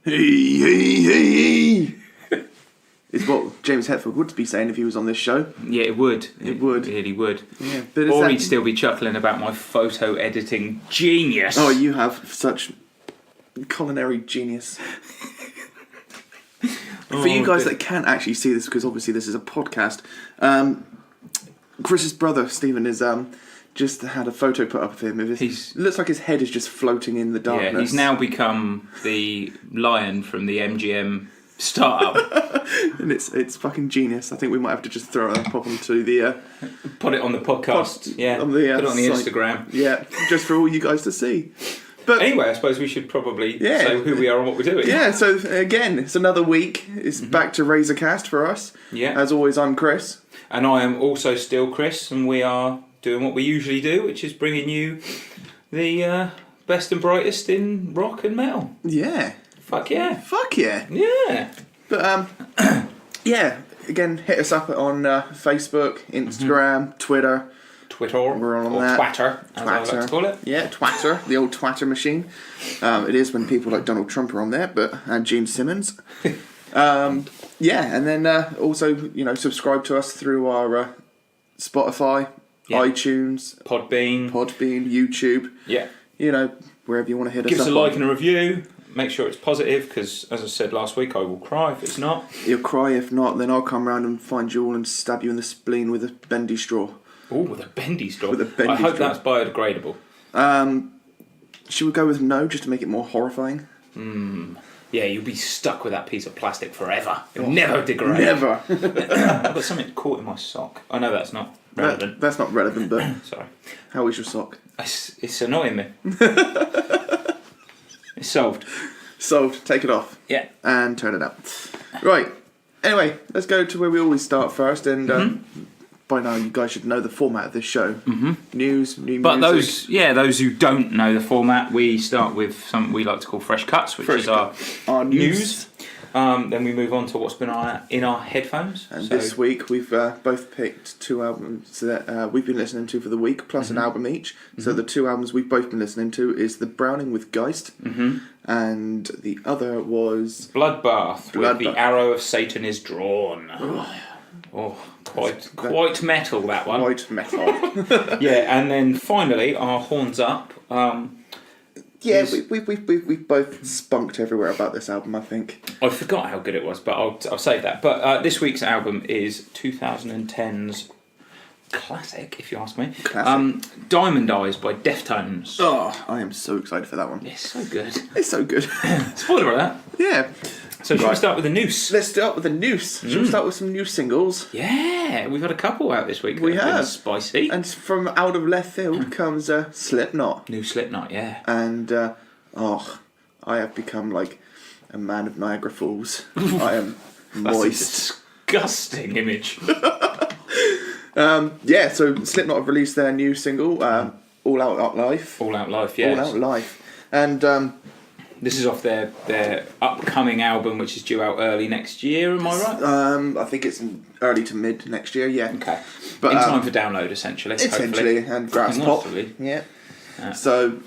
Hey. Is what James Hetfield would be saying if he was on this show. Yeah, it would. It would. It really would. Yeah, or he'd still be chuckling about my photo editing genius. Oh, you have such culinary genius. For you guys that can't actually see this, because obviously this is a podcast, Chris's brother, Stephen, is just had a photo put up of him. It looks like his head is just floating in the darkness. Yeah, he's now become the lion from the MGM startup. And it's fucking genius. I think we might have to just throw it up onto the... Put it on the podcast. Put it on the Instagram. Yeah, just for all you guys to see. But anyway, I suppose we should probably say who we are and what we're doing. Yeah, so again, it's another week. It's back to Razorcast for us. Yeah. As always, I'm Chris. And I am also still Chris, and we are doing what we usually do, which is bringing you the best and brightest in rock and metal. Yeah. Fuck yeah. Fuck yeah. Yeah. But, yeah, again, hit us up on Facebook, Instagram, Twitter. We're on that. Twatter, as I like to call it. Yeah, Twatter, the old Twatter machine. It is when people like Donald Trump are on there, and Gene Simmons. Yeah, and then also, subscribe to us through our Spotify, iTunes, Podbean, YouTube. Yeah. Wherever you want to hit us up. Give us a like and a review. Make sure it's positive, because, as I said last week, I will cry if it's not. You'll cry if not, then I'll come round and find you all and stab you in the spleen with a bendy straw. Oh, with a bendy straw. I hope that's biodegradable. Should we go with no, just to make it more horrifying? Yeah, you'll be stuck with that piece of plastic forever. It'll never degrade. Never. I've got something caught in my sock. I know that's not relevant. That's not relevant, but... Sorry. How is your sock? It's annoying me. It's solved. Solved. Take it off. Yeah. And turn it up. Right. Anyway, let's go to where we always start first, and... by now, you guys should know the format of this show. News, new music. But those who don't know the format, we start with something we like to call Fresh Cuts, which is our news. Then we move on to what's been in our headphones. And this week, we've both picked two albums that we've been listening to for the week, plus an album each. So the two albums we've both been listening to is The Browning with Geist, and the other was... Bloodbath, with The Arrow of Satan is Drawn. Quite metal, that one. Quite metal. Yeah, and then finally, our Horns Up. We've both spunked everywhere about this album, I think. I forgot how good it was, but I'll save that. But this week's album is 2010's classic, if you ask me. Classic. Dimond Eyes by Deftones. Oh, I am so excited for that one. It's so good. It's so good. Spoiler alert. Yeah. So should we start with the Noose? Let's start with the Noose. Should we start with some new singles? Yeah, we've had a couple out this week. We have. Been spicy. And from out of left field comes Slipknot. New Slipknot, yeah. And, I have become like a man of Niagara Falls. I am moist. That's a disgusting image. So Slipknot have released their new single, All Out Life. All Out Life, yeah. All Out Life. And... this is off their upcoming album, which is due out early next year, am I right? I think it's early to mid next year, yeah. Okay. But, in time for download, essentially. Essentially, and grass pop. Yeah. So,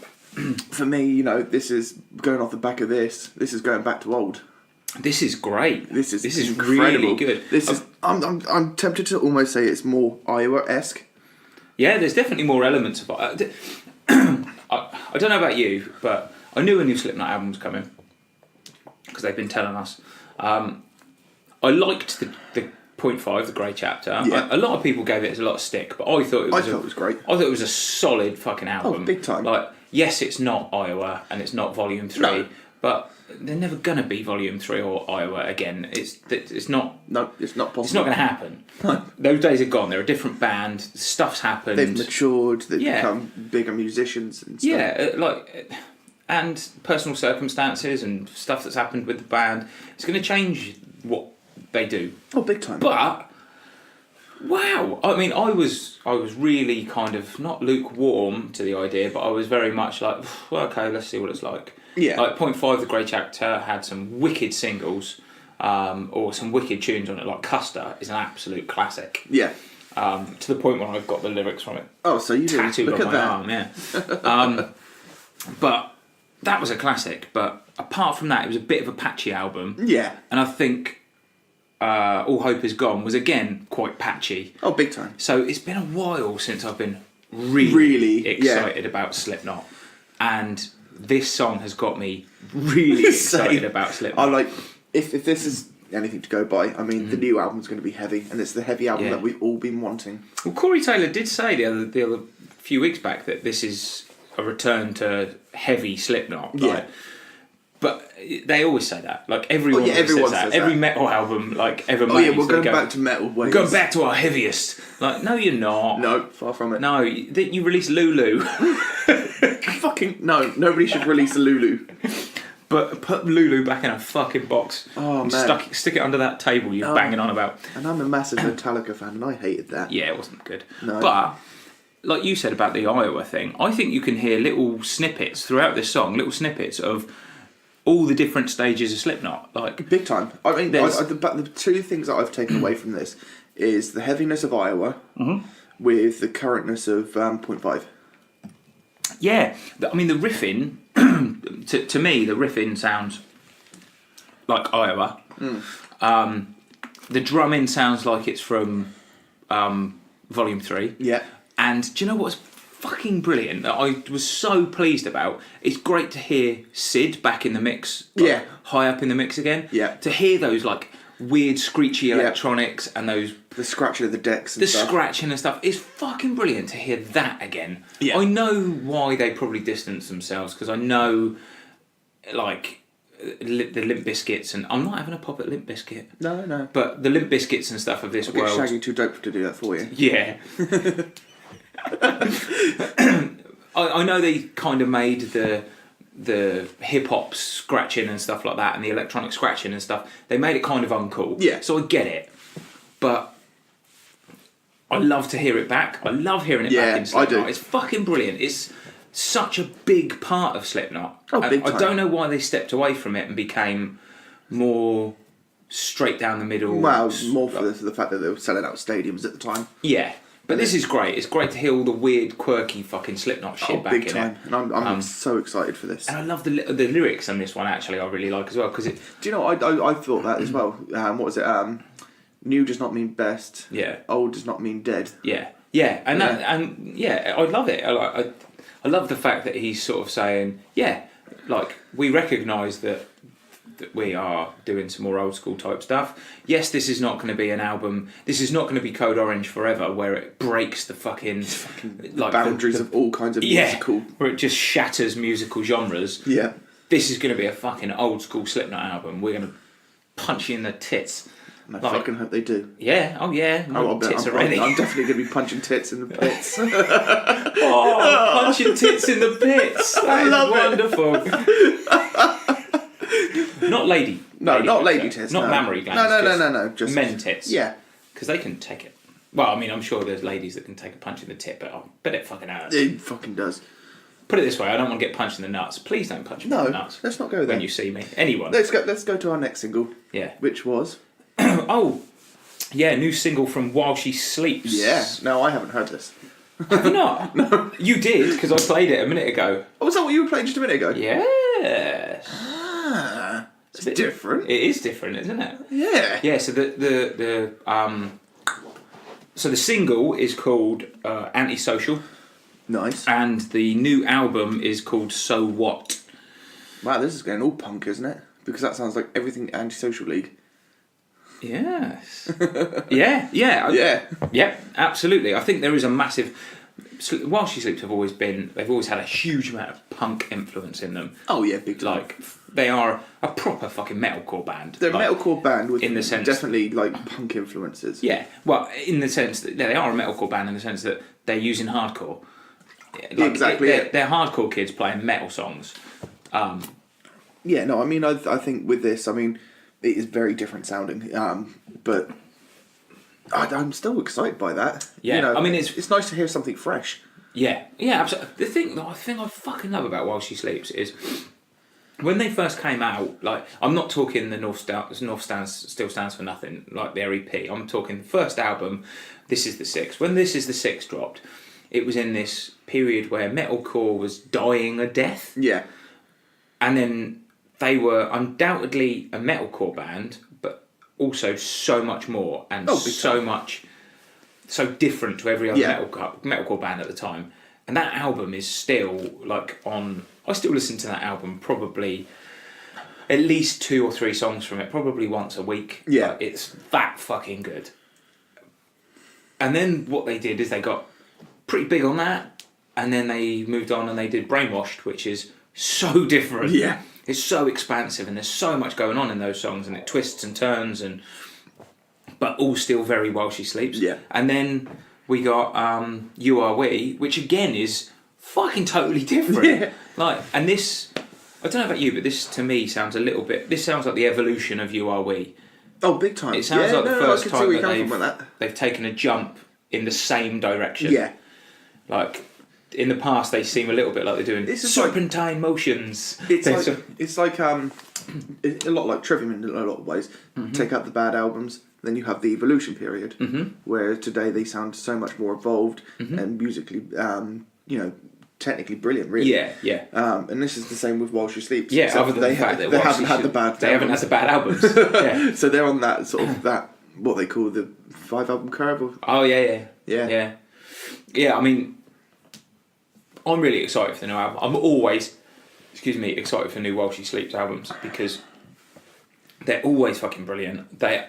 for me, this is going off the back of this. This is going back to old. This is great. This is really good. This is. I'm tempted to almost say it's more Iowa-esque. Yeah, there's definitely more elements of it. I don't know about you, but I knew a new Slipknot album was coming because they've been telling us. I liked the Point 5, the Grey Chapter. Yeah. A lot of people gave it a lot of stick, but I thought it was great. I thought it was a solid fucking album. Oh, big time. Like, yes, it's not Iowa and it's not Volume 3, no. but they're never gonna be Volume 3 or Iowa again. It's not. No, it's not possible. It's not going to happen. No. Those days are gone. They're a different band. Stuff's happened. They've matured. They've become bigger musicians and stuff. Yeah, and personal circumstances and stuff that's happened with the band. It's going to change what they do. Oh, big time. But wow, I mean, I was really kind of not lukewarm to the idea, but I was very much like, well, okay, let's see what it's like. Yeah. Like Point 5, the Grey Chapter had some wicked singles, or some wicked tunes on it. Like Custer is an absolute classic. Yeah. To the point where I've got the lyrics from it. Oh, so you do. Tattooed Look on at my that. arm, yeah. But that was a classic. But apart from that, it was a bit of a patchy album. Yeah. And I think All Hope Is Gone was again quite patchy. Oh, big time. So it's been a while since I've been really excited about Slipknot, and this song has got me really excited about Slipknot. I like if this is anything to go by. I mean, the new album's going to be heavy, and it's the heavy album that we've all been wanting. Well, Corey Taylor did say the other few weeks back that this is a return to heavy Slipknot. Like, but they always say that. Like everyone says that. Every metal album ever made. Oh yeah, we're going back to metal ways. We're going back to our heaviest. Like, no, you're not. No, far from it. No, you released Lulu. Fucking no, nobody should release a Lulu. But put Lulu back in a fucking box. Oh and man, stick it under that table you're banging on about. And I'm a massive Metallica fan, and I hated that. Yeah, it wasn't good. No. But like you said about the Iowa thing, I think you can hear little snippets throughout this song, little snippets of all the different stages of Slipknot, like big time. I mean, but the two things that I've taken away from this is the heaviness of Iowa with the currentness of 0.5. Yeah, I mean the riffing. to me, the riffing sounds like Iowa. The drumming sounds like it's from Volume 3. Yeah. And do you know what's fucking brilliant that I was so pleased about? It's great to hear Sid back in the mix. High up in the mix again. Yeah. To hear those like weird screechy electronics and those... The scratching of the decks and stuff. Scratching and stuff. It's fucking brilliant to hear that again. Yeah. I know why they probably distanced themselves, because I know, like, the Limp Bizkits, and I'm not having a pop at Limp Bizkit. No. But the Limp Bizkits and stuff of this I'll get world... Shaggy too dope to do that for you. Yeah. I know they kind of made the hip hop scratching and stuff like that, and the electronic scratching and stuff. They made it kind of uncool. Yeah. So I get it, but I love to hear it back. I love hearing it back in Slipknot. I do. It's fucking brilliant. It's such a big part of Slipknot. Oh, big time. I don't know why they stepped away from it and became more straight down the middle. Well, more for the fact that they were selling out stadiums at the time. Yeah. But this is great. It's great to hear all the weird, quirky fucking Slipknot shit back big in time. it. And I'm so excited for this. And I love the lyrics on this one, actually. I really like as well, because it... Do you know, I thought that as well. What was it? New does not mean best. Yeah. Old does not mean dead. Yeah. Yeah. And I love it. I love the fact that he's sort of saying, we recognise that we are doing some more old school type stuff. Yes, this is not going to be an album. This is not going to be Code Orange forever, where it breaks the fucking like boundaries of all kinds of musical. Where it just shatters musical genres. Yeah. This is going to be a fucking old school Slipknot album. We're going to punch you in the tits. And I fucking hope they do. Yeah. Oh yeah. Tits are ready. I'm definitely going to be punching tits in the pits. Punching tits in the pits. That is wonderful. Not lady. Not lady tits. Not mammary glands. No. Just men tits. Yeah. Because they can take it. Well, I mean, I'm sure there's ladies that can take a punch in the tit, but I bet it fucking hurts. It fucking does. Put it this way, I don't want to get punched in the nuts. Please don't punch me in the nuts. Let's not go there. When you see me. Anyone. Let's go to our next single. Yeah. Which was? New single from While She Sleeps. Yeah. No, I haven't heard this. Have you not? No. You did, because I played it a minute ago. Oh, was that what you were playing just a minute ago? Yes. It's different. It is different, isn't it? Yeah. Yeah. So the single is called Antisocial. Nice. And the new album is called So What. Wow, this is getting all punk, isn't it? Because that sounds like everything Antisocial League. Yes. Yeah. Yeah. Absolutely. I think there is a massive. While She Sleeps they've always had a huge amount of punk influence in them. Oh yeah, big time. Like they are a proper fucking metalcore band. They're a metalcore band with in the sense, definitely like punk influences. Yeah, well, in the sense that they are a metalcore band in the sense that they're using hardcore. Like, exactly. They're hardcore kids playing metal songs. Yeah, no, I mean, I think with this, I mean, it is very different sounding, but I'm still excited by that. Yeah, you know, I mean, it's nice to hear something fresh. Yeah, absolutely. The thing I fucking love about While She Sleeps is when they first came out. Like, I'm not talking the North Still Stands for Nothing, like their EP. I'm talking the first album. This Is the Six. When This Is the Six dropped, it was in this period where metalcore was dying a death. Yeah. And then they were undoubtedly a metalcore band, but also so much more and so different to every other metalcore band at the time. And that album is still I still listen to that album probably at least 2 or 3 songs from it, probably once a week. Yeah. But it's that fucking good. And then what they did is they got pretty big on that, and then they moved on and they did Brainwashed, which is so different. Yeah. It's so expansive and there's so much going on in those songs and it twists and turns but all still very While She Sleeps. Yeah. And then we got You Are We, which again is fucking totally different. Yeah. And this, I don't know about you, but this to me sounds this sounds like the evolution of You Are We. Oh, big time. It sounds like the first time that they've taken a jump in the same direction. Yeah. In the past, they seem a little bit like they're doing serpentine motions. It's like a lot like Trivium in a lot of ways. Mm-hmm. Take out the bad albums, then you have the evolution period, where today they sound so much more evolved and musically, technically brilliant. Really. Yeah. And this is the same with While She Sleeps. Yeah, other than they haven't had the bad albums. Yeah. So they're on that sort of what they call the 5-album curve. Oh yeah. I mean, I'm really excited for the new album. I'm always, excited for new While She Sleeps albums because they're always fucking brilliant. They're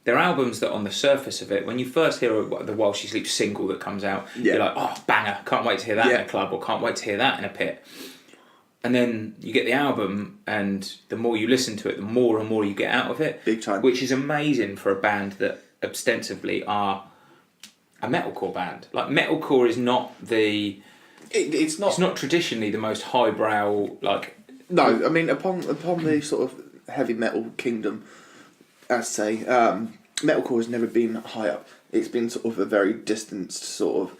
albums that on the surface of it, when you first hear the While She Sleeps single that comes out, you're like, oh, banger, can't wait to hear that in a club or can't wait to hear that in a pit. And then you get the album and the more you listen to it, the more and more you get out of it. Big time. Which is amazing for a band that ostensibly are a metalcore band. Like metalcore is not it's not traditionally the most highbrow No, I mean upon the sort of heavy metal kingdom, as say, metalcore has never been high up. It's been sort of a very distanced sort of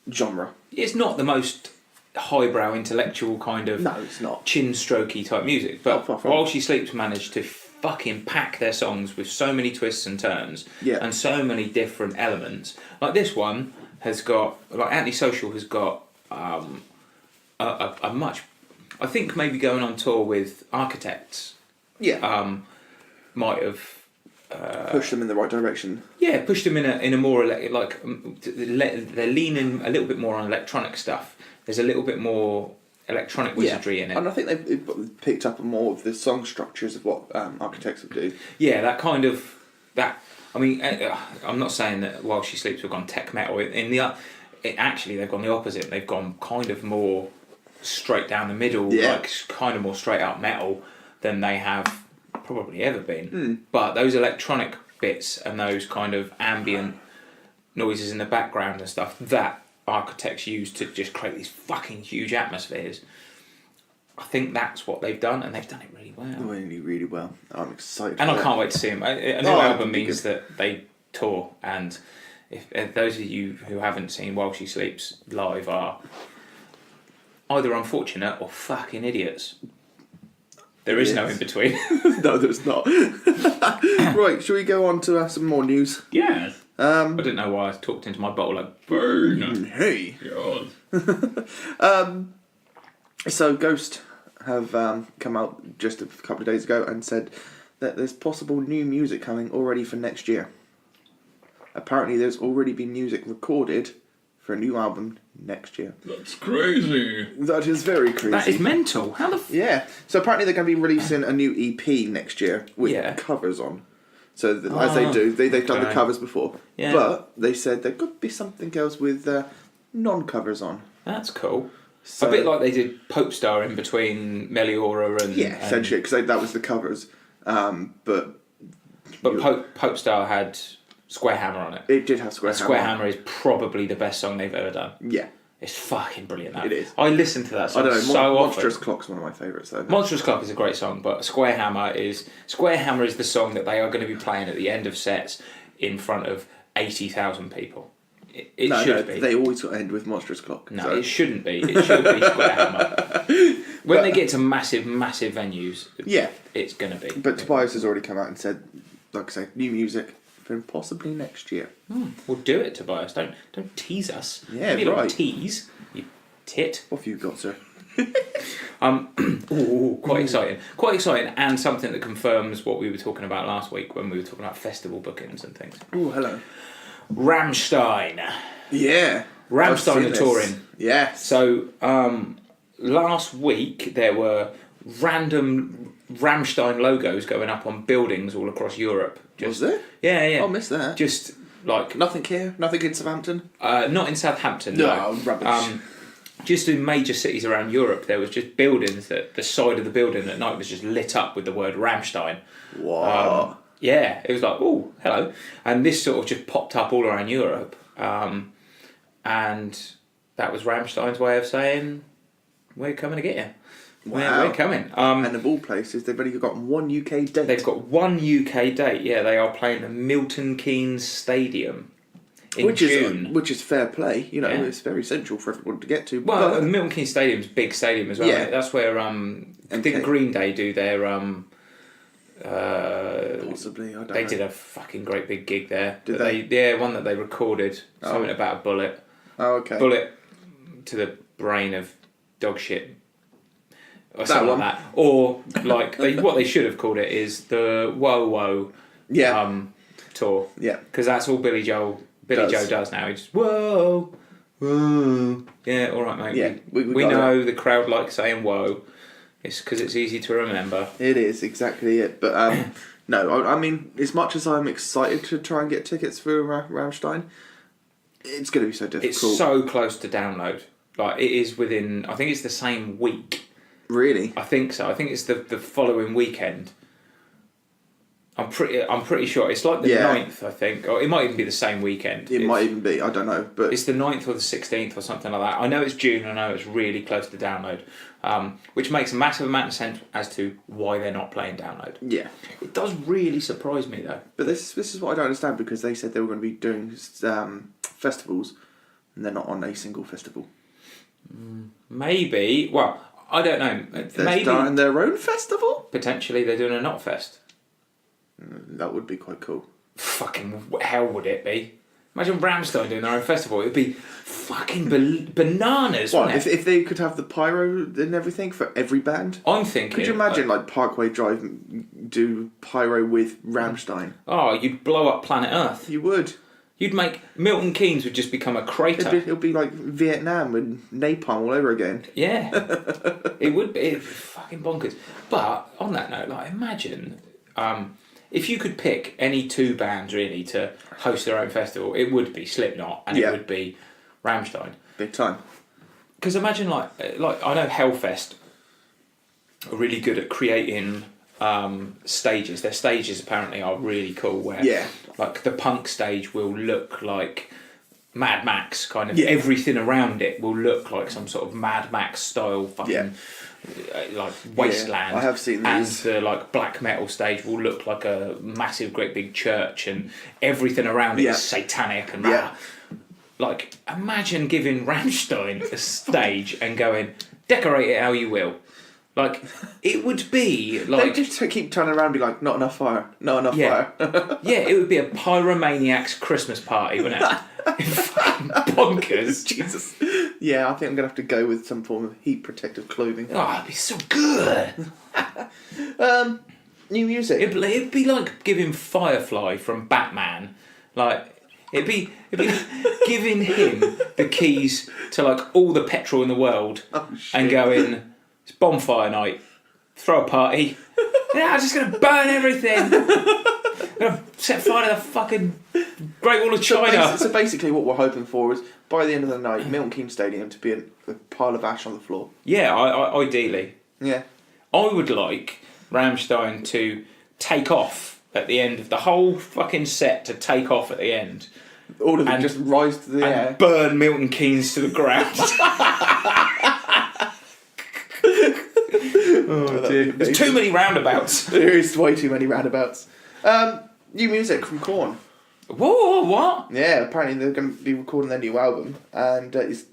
genre. It's not the most highbrow intellectual kind of it's not chin strokey type music, but While She Sleeps managed to fucking pack their songs with so many twists and turns and so many different elements. Like this one has got, Antisocial has got a much, I think maybe going on tour with Architects. Might have pushed them in the right direction. Yeah, pushed them in a more they're leaning a little bit more on electronic stuff. There's a little bit more electronic wizardry in it. And I think they've picked up on more of the song structures of what Architects would do. Yeah, that kind of I mean, I'm not saying that While She Sleeps have gone tech metal. Actually, they've gone the opposite. They've gone kind of more straight down the middle, kind of more straight up metal than they have probably ever been. But those electronic bits and those kind of ambient noises in the background and stuff that Architects use to just create these fucking huge atmospheres, I think that's what they've done, and they've done it really well. Really, really well. I'm excited. And I can't wait to see them. A new album means that they tour, and if those of you who haven't seen While She Sleeps live are either unfortunate or fucking idiots. There is no in between. No, there's not. Right, shall we go on to some more news? Yeah. I didn't know why I talked into my bottle like, burn. Hey. So Ghost have come out just a couple of days ago and said that there's possible new music coming already for next year. Apparently there's already been music recorded for a new album next year. That's crazy. That is very crazy. That is mental. How the Yeah. So apparently they're going to be releasing a new EP next year with covers on. So as they do, they've done the covers before. Yeah. But they said there could be something else with non-covers on. That's cool. So, a bit like they did Pope Star in between Meliora and... Yeah, essentially, because that was the covers. But Pope Star had Square Hammer on it. It did have Square Hammer. Square Hammer is probably the best song they've ever done. Yeah. It's fucking brilliant, that. It is. I listen to that song so often. Monstrous Clock's one of my favourites, though. Monstrous Clock is a great song, but Square Hammer is the song that they are going to be playing at the end of sets in front of 80,000 people. It should be. They always got to end with Monstrous Clock. No, it shouldn't be. It should be Square Hammer. When they get to massive, massive venues, it's going to be. But Tobias has already come out and said, like I say, new music for possibly next year. Well, do it, Tobias. Don't tease us. Yeah, Maybe a little tease, you tit. What have you got, sir? Quite exciting. Quite exciting, and something that confirms what we were talking about last week when we were talking about festival bookings and things. Oh, hello. Rammstein. Yeah. Rammstein are touring. Yes. So, last week there were random Rammstein logos going up on buildings all across Europe. Was there? Yeah. I missed that. Just like... Nothing here? Nothing in Southampton? not in Southampton, no. Rubbish. Just in major cities around Europe, there was just buildings that the side of the building at night was just lit up with the word Rammstein. What? Yeah, it was like, oh, hello. And this sort of just popped up all around Europe. And that was Rammstein's way of saying, we're coming to get you. Wow. We're coming. And of all places, they've only got one UK date. They've got one UK date, yeah. They are playing at Milton Keynes Stadium in June. Which is fair play. You know, Yeah. it's very central for everyone to get to. Well, but Milton Keynes Stadium's a big stadium as well. Yeah. That's where I think Green Day do their... possibly, I don't know. They did a fucking great big gig there. Did they? Yeah, one that they recorded. Something about a bullet. Oh, okay. Bullet to the brain of dog shit. Or That something one. like that. Or, like, what they should have called it is the Whoa Whoa tour. Yeah. Because that's all Billy Joe does now. He just, whoa, whoa. Yeah, alright, mate. Yeah, we know the crowd like saying whoa. It's because it's easy to remember. It is, exactly it. But, no, I mean, as much as I'm excited to try and get tickets for Rammstein, it's going to be so difficult. It's so close to download. Like, it is within... I think it's the same week. Really? I think so. I think it's the following weekend. I'm pretty sure. It's like the 9th, I think. Or it might even be the same weekend. It might even be. I don't know. But it's the 9th or the 16th or something like that. I know it's June. I know it's really close to download. Which makes a massive amount of sense as to why they're not playing download. Yeah. It does really surprise me, though. But this is what I don't understand, because they said they were going to be doing festivals, and they're not on a single festival. Maybe. Well, I don't know. They're starting their own festival? Potentially they're doing a Not Fest. That would be quite cool. Fucking hell would it be? Imagine Rammstein doing their own festival. It would be fucking bananas, What, wouldn't it? if they could have the pyro and everything for every band? I'm thinking... Could you imagine, like, Parkway Drive do pyro with Rammstein? Oh, you'd blow up planet Earth. You would. You'd make... Milton Keynes would just become a crater. It'll be like Vietnam with napalm all over again. Yeah. It would be. It'd be fucking bonkers. But, on that note, like, imagine... if you could pick any two bands, really, to host their own festival, it would be Slipknot and it would be Rammstein. Big time. Because imagine, like I know Hellfest are really good at creating stages. Their stages apparently are really cool. Where like the punk stage will look like Mad Max, kind of everything around it will look like some sort of Mad Max style fucking like wasteland. Yeah, I have seen these. And the like black metal stage will look like a massive, great big church, and everything around it is satanic and like imagine giving Rammstein a stage and going decorate it how you will. Like, it would be like... They just keep turning around and be like, not enough fire, not enough fire. Yeah, it would be a pyromaniac's Christmas party, wouldn't it? Fucking bonkers. Jesus. Yeah, I think I'm going to have to go with some form of heat protective clothing. Oh, it'd be so good. New music. It'd be like giving Firefly from Batman, like... It'd be giving him the keys to, like, all the petrol in the world and going... It's bonfire night. Throw a party. Yeah, I'm just going to burn everything. I'm going to set fire to the fucking Great Wall of China. So basically what we're hoping for is, by the end of the night, Milton Keynes Stadium to be a pile of ash on the floor. Yeah, ideally. Yeah. I would like Rammstein to take off at the end of the whole fucking set, to take off at the end. All of it just rise to the air. And burn Milton Keynes to the ground. Oh dear. There's too many roundabouts. There is way too many roundabouts. New music from Korn. Whoa, what? Yeah, apparently they're going to be recording their new album, and what's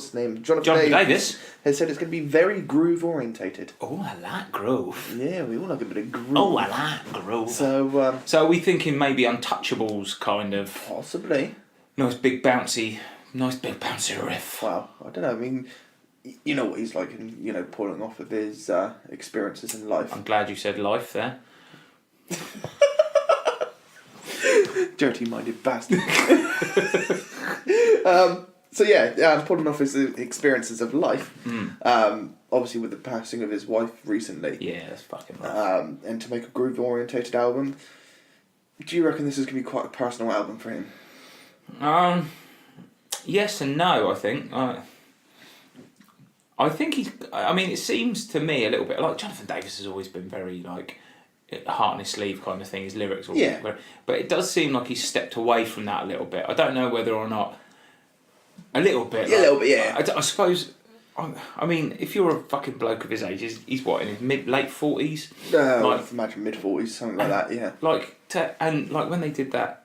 his name? Jonathan Davis has said it's going to be very groove orientated. Oh, I like groove. Yeah, we all like a bit of groove. Oh, I like groove. So are we thinking maybe Untouchables kind of? Possibly. Nice big bouncy riff. Well, I don't know. I mean, you know what he's like, and pulling off of his experiences in life. I'm glad you said life there. Dirty-minded bastard. Pulling off his experiences of life. Obviously with the passing of his wife recently. Yeah, that's fucking rough. And to make a groove-orientated album. Do you reckon this is going to be quite a personal album for him? Yes and no, I think. I think he's... I mean, it seems to me a little bit... Like, Jonathan Davis has always been very, like, heart on his sleeve kind of thing. His lyrics are always very... But it does seem like he's stepped away from that a little bit. I don't know whether or not... A little bit. Yeah, like, a little bit, yeah. I suppose... I mean, if you're a fucking bloke of his age, he's what, in his late 40s? I'd imagine mid-40s, something like that, yeah. When they did that...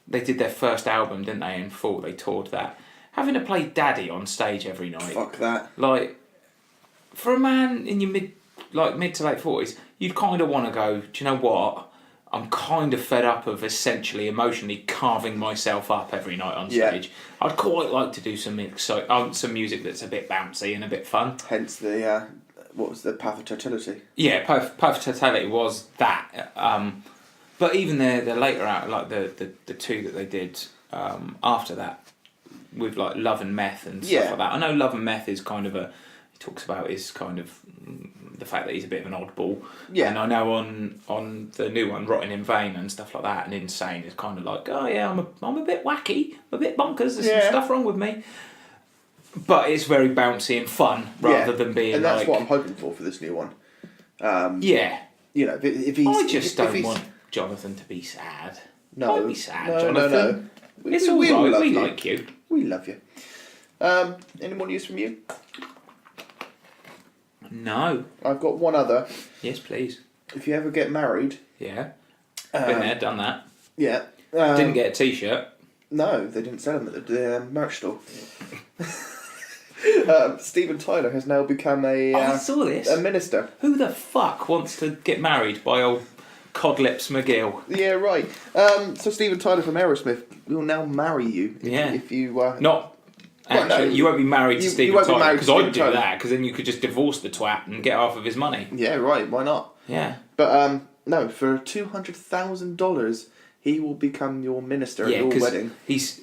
they did their first album, didn't they, in full? They toured that. Having to play Daddy on stage every night. Fuck that. Like, for a man in your mid to late 40s, you'd kind of want to go, do you know what? I'm kind of fed up of essentially emotionally carving myself up every night on stage. Yeah. I'd quite like to do some music that's a bit bouncy and a bit fun. Hence the, what was the Path of Totality? Yeah, Path of Totality was that. But even the later out, like the two that they did after that, with like Love and Meth and stuff like that. I know Love and Meth is kind of he talks about is kind of the fact that he's a bit of an oddball. Yeah. And I know on the new one, Rotting in Vain and stuff like that, and Insane is kind of like, oh yeah, I'm a bit wacky, I'm a bit bonkers, there's some stuff wrong with me. But it's very bouncy and fun rather than being and that's what I'm hoping for this new one. If he's... I just don't want Jonathan to be sad. No. Don't be sad, Jonathan. No. It's all right, we like you. We love you. Any more news from you? No. I've got one other. Yes, please. If you ever get married... Yeah. Been there, done that. Yeah. Didn't get a t-shirt. No, they didn't sell them at the merch store. Steven Tyler has now become I saw this. A minister. Who the fuck wants to get married by old Codlips McGill? Yeah, right. So Steven Tyler from Aerosmith will now marry you. If you... Not... Actually, no, you won't be married to Steven Tyler, because I'd do Tyler. that, because then you could just divorce the twat and get half of his money. Yeah, right, why not? Yeah. But, no, for $200,000, he will become your minister at your wedding. He's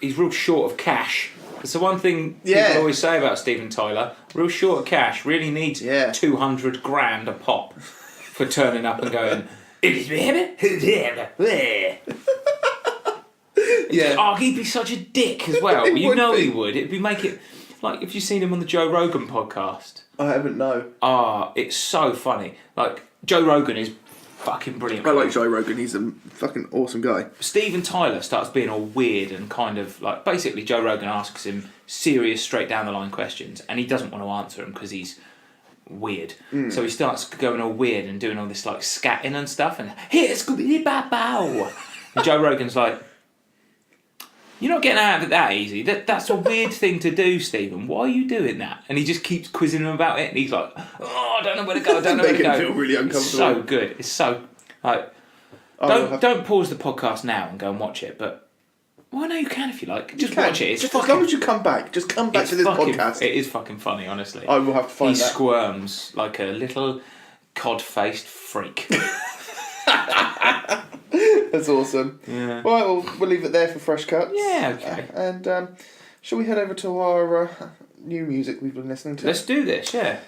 real short of cash. That's the one thing people always say about Steven Tyler. Real short of cash, really needs 200 grand a pop for turning up and going... Oh, he'd be such a dick as well. You know he would. It'd be make it like if you've seen him on the Joe Rogan podcast. I haven't, no. It's so funny. Like Joe Rogan is fucking brilliant. I like Joe Rogan. He's a fucking awesome guy. Steven Tyler starts being all weird and kind of like basically Joe Rogan asks him serious, straight down the line questions, and he doesn't want to answer them because he's weird. So he starts going all weird and doing all this like scatting and stuff, and here's Scooby Bow. And Joe Rogan's like, you're not getting out of it that easy. That's a weird thing to do, Stephen. Why are you doing that? And he just keeps quizzing him about it, and he's like, I don't know where to go, I don't know where to go. Make him feel really uncomfortable. It's so good. It's so... like, don't pause the podcast now and go and watch it, but... Well, no, you can if you like. Just watch it. It's just as long as you come back. Just come back to this podcast. It is fucking funny, honestly. I will have to find that. He squirms like a little cod-faced freak. That's awesome. Yeah. Well, we'll leave it there for Fresh Cuts. Yeah, okay. And shall we head over to our new music we've been listening to? Let's do this, yeah.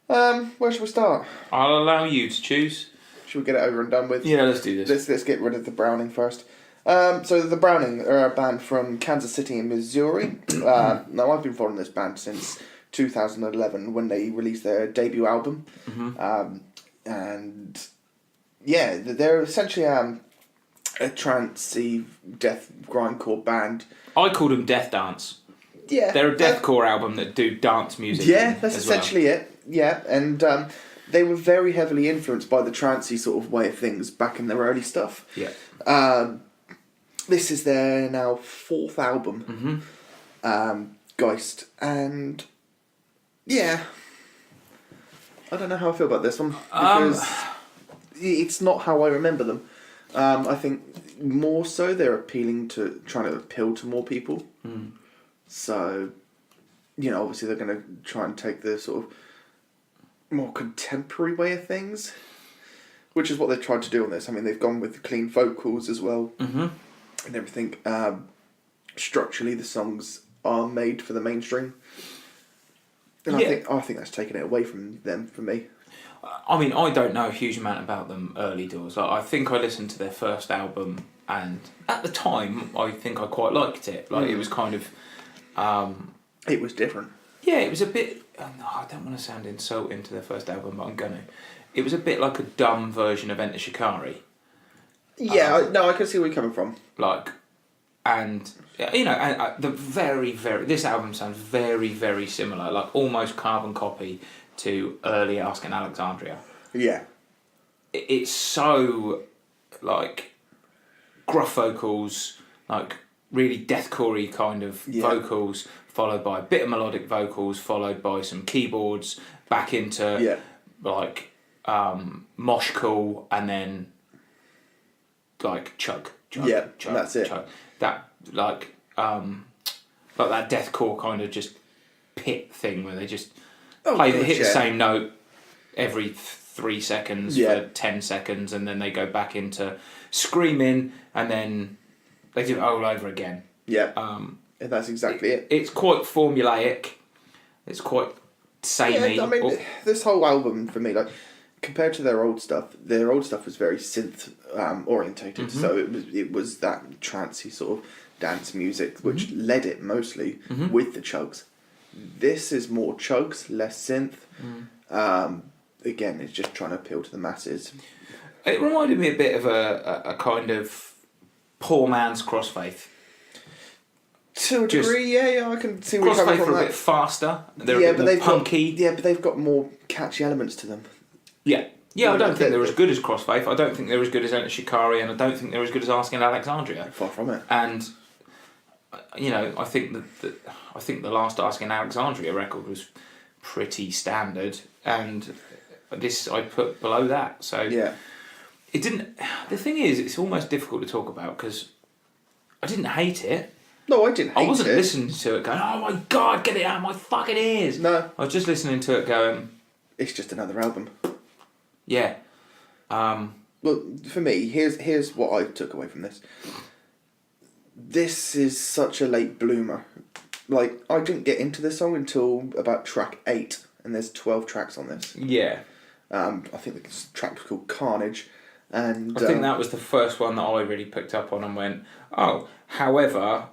Where shall we start? I'll allow you to choose. Shall we get it over and done with? Yeah, let's do this. Let's get rid of the Browning first. So the Browning are a band from Kansas City in Missouri. Now I've been following this band since 2011 when they released their debut album. Mm-hmm. And yeah, they're essentially a trancey death grindcore band. I called them Death Dance. Yeah, they're a deathcore album that do dance music. Yeah, that's essentially it. Yeah, and they were very heavily influenced by the trancey sort of way of things back in their early stuff. Yeah. This is their now fourth album, Geist, and yeah, I don't know how I feel about this one because it's not how I remember them. I think more so they're trying to appeal to more people. So obviously they're going to try and take the sort of more contemporary way of things, which is what they've tried to do on this. I mean, they've gone with clean vocals as well, and everything. Structurally, the songs are made for the mainstream, and I think that's taken it away from them for me. I mean, I don't know a huge amount about them early doors. I think I listened to their first album, and at the time, I think I quite liked it. Like, it was kind of... it was different. Yeah, it was a bit... I don't want to sound insulting to their first album, but I'm going to. It was a bit like a dumb version of Enter Shikari. Yeah, I can see where you're coming from. Like, and, the very, very... This album sounds very, very similar, like almost carbon copy to early Asking Alexandria. Yeah. It's so, like, gruff vocals, like, really deathcore-y kind of vocals, followed by a bit of melodic vocals, followed by some keyboards, back into, like, moshcore, and then, like, chug, chug, chug, and that's it. Chug. That, like that deathcore kind of just pit thing where they just... hit the same note every 3 seconds for 10 seconds, and then they go back into screaming, and then they do it all over again. Yeah. And that's exactly it. It's quite formulaic. It's quite samey. Yeah, I mean, this whole album for me, like, compared to their old stuff was very synth orientated. So it was that trancey sort of dance music, which led it mostly with the chugs. This is more chugs, less synth. Again, it's just trying to appeal to the masses. It reminded me a bit of a kind of poor man's Crossfaith. To a degree, I can see where you're coming from. Crossfaith are a bit faster. They're a bit more punky. But they've got more catchy elements to them. Yeah. Yeah, I don't think they're as good as Crossfaith. I don't think they're as good as Enter Shikari, and I don't think they're as good as Asking Alexandria. Far from it. And I think the last Asking Alexandria record was pretty standard, and this I put below that. So it didn't. The thing is, it's almost difficult to talk about because I didn't hate it. No, I didn't hate it. I wasn't listening to it going, "Oh my god, get it out of my fucking ears." No, I was just listening to it going, "It's just another album." Yeah. Well, for me, here's what I took away from this. This is such a late bloomer. Like, I didn't get into this song until about track 8, and there's 12 tracks on this. Yeah. I think the track was called Carnage, and I think that was the first one that I really picked up on and went, oh. However,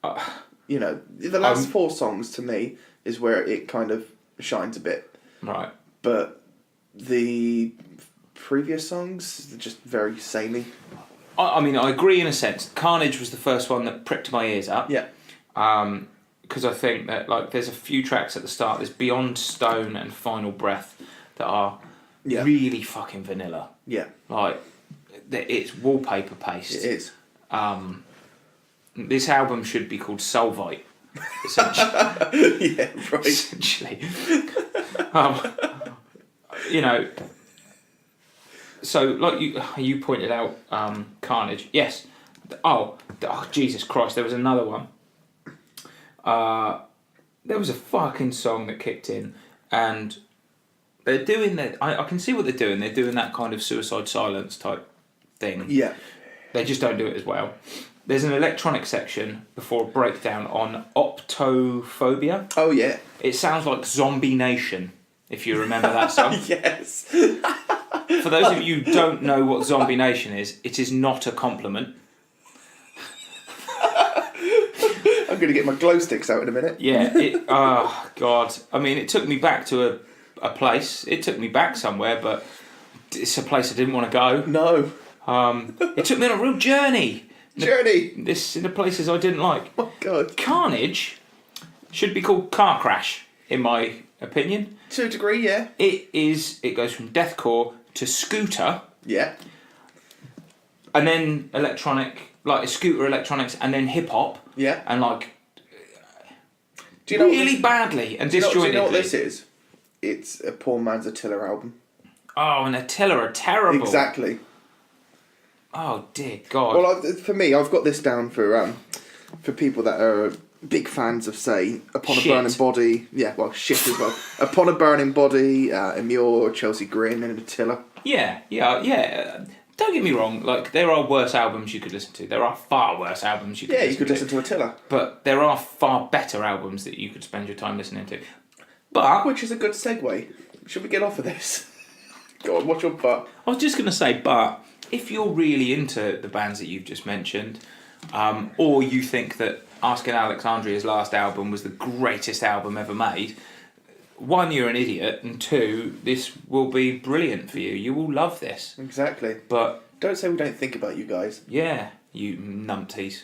the last 4 songs to me is where it kind of shines a bit. Right. But the previous songs are just very samey. I mean, I agree in a sense. Carnage was the first one that pricked my ears up. Yeah. Because I think that, like, there's a few tracks at the start. There's Beyond Stone and Final Breath that are really fucking vanilla. Yeah. Like, it's wallpaper paste. It is. This album should be called Solvite, essentially. Yeah, right. Essentially. So, like you pointed out, Carnage. Yes. Oh, Jesus Christ! There was another one. There was a fucking song that kicked in, and they're doing that. I can see what they're doing. They're doing that kind of Suicide Silence type thing. Yeah. They just don't do it as well. There's an electronic section before a breakdown on Optophobia. Oh yeah. It sounds like Zombie Nation, if you remember that song. Yes. For those of you who don't know what Zombie Nation is, it is not a compliment. I'm going to get my glow sticks out in a minute. Yeah. Oh, God. I mean, it took me back to a place. It took me back somewhere, but it's a place I didn't want to go. No. It took me on a real journey. In the places I didn't like. Oh, God. Carnage should be called Car Crash, in my opinion. To a degree, yeah. It goes from deathcore to scooter. Yeah. And then electronic, like scooter electronics, and then hip hop. Yeah. And like, do you know really badly and disjointedly. Do you know what this is? It's a poor man's Attila album. Oh, and Attila are terrible. Exactly. Oh dear God. Well, for me, I've got this down for people that are big fans of, say, Upon Shit. a Burning Body. Yeah, well, shit as well. Upon a Burning Body, Immure, Chelsea Grin, and Attila. Yeah. Don't get me wrong. Like, there are worse albums you could listen to. There are far worse albums you could listen to. Yeah, you could listen to Attila. But there are far better albums that you could spend your time listening to. But which is a good segue. Should we get off of this? Go on, what's your butt? I was just going to say, but if you're really into the bands that you've just mentioned, or you think that Asking Alexandria's last album was the greatest album ever made, one, you're an idiot, and two, this will be brilliant for you. You will love this. Exactly. But don't say we don't think about you guys. yeah, you numpties.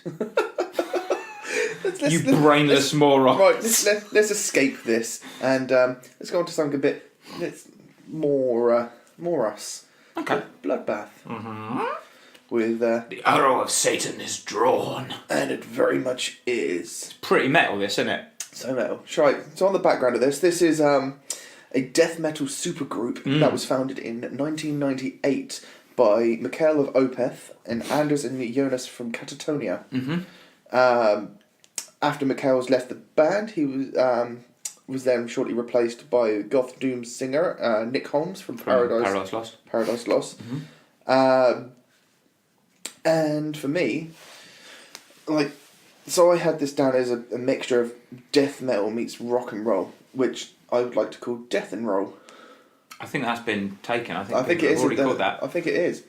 You brainless moron. Right, let's escape this and let's go on to something a bit more us. Okay. Bloodbath. Mm-hmm. With the arrow of Satan is drawn. And it very much is. Pretty metal, this, isn't it? So metal. Right. So on the background of this is a death metal supergroup that was founded in 1998 by Mikhail of Opeth and Anders and Jonas from Catatonia. Mm-hmm. After Mikhail's left the band, he was then shortly replaced by goth doom singer Nick Holmes from Paradise Lost. Mm-hmm. And for me, so I had this down as a mixture of death metal meets rock and roll, which I would like to call death and roll. I think that's been taken. I think it is. already called that. I think it is.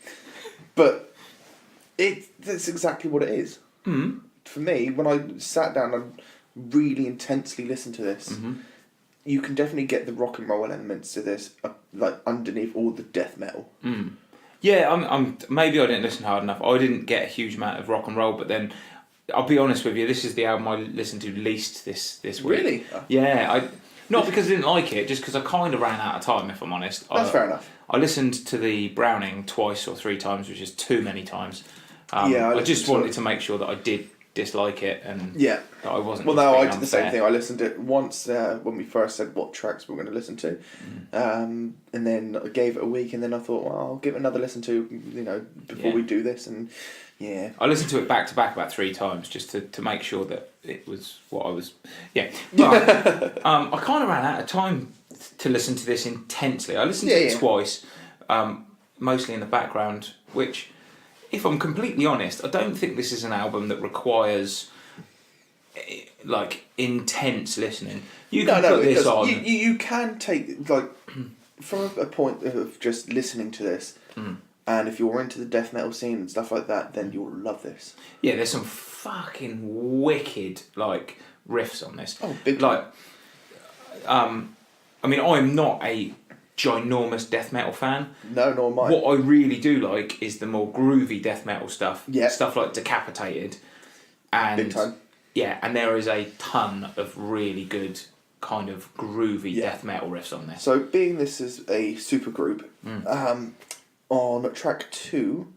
But that's exactly what it is. Mm. For me, when I sat down and really intensely listened to this, you can definitely get the rock and roll elements to this, underneath all the death metal. Mm. Yeah, I'm. Maybe I didn't listen hard enough. I didn't get a huge amount of rock and roll, but then I'll be honest with you. This is the album I listened to least this week. Really? Yeah, not because I didn't like it, just because I kind of ran out of time. If I'm honest, That's fair enough. I listened to the Browning twice or three times, which is too many times. I just wanted to make sure that I did dislike it and that I wasn't. Well, no, I did the same thing. I listened to it once when we first said what tracks we were going to listen to, and then I gave it a week, and then I thought, well, I'll give it another listen to, before we do this, and yeah. I listened to it back to back about 3 times just to make sure that it was what I was. Yeah, but I kind of ran out of time to listen to this intensely. I listened to it twice, mostly in the background, which, if I'm completely honest, I don't think this is an album that requires intense listening. You can put this on. You can take from a point of just listening to this, and if you're into the death metal scene and stuff like that, then you'll love this. Yeah, there's some fucking wicked riffs on this. Oh, big time. I mean, I'm not a ginormous death metal fan. No, nor am I. What I really do like is the more groovy death metal stuff. Yeah. Stuff like Decapitated. And big time. Yeah, and there is a ton of really good kind of groovy death metal riffs on this. So, being this is a supergroup, on track 2,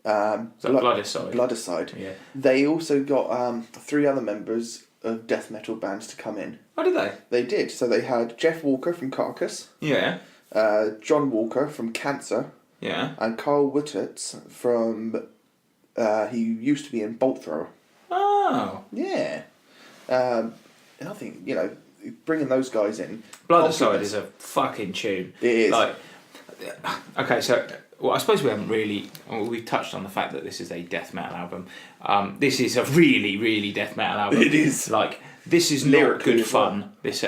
Bloodicide. Yeah. They also got 3 other members of death metal bands to come in. Oh, did they? They did. So they had Jeff Walker from Carcass. Yeah. John Walker from Cancer. Yeah. And Carl Wittertz from... he used to be in Bolt Thrower. Oh. Yeah. And I think, bringing those guys in... Bloodicide is a fucking tune. It is. Okay, so... Well, I suppose we haven't really... we've touched on the fact that this is a death metal album. This is a really, really death metal album. It is. This is not good fun. It's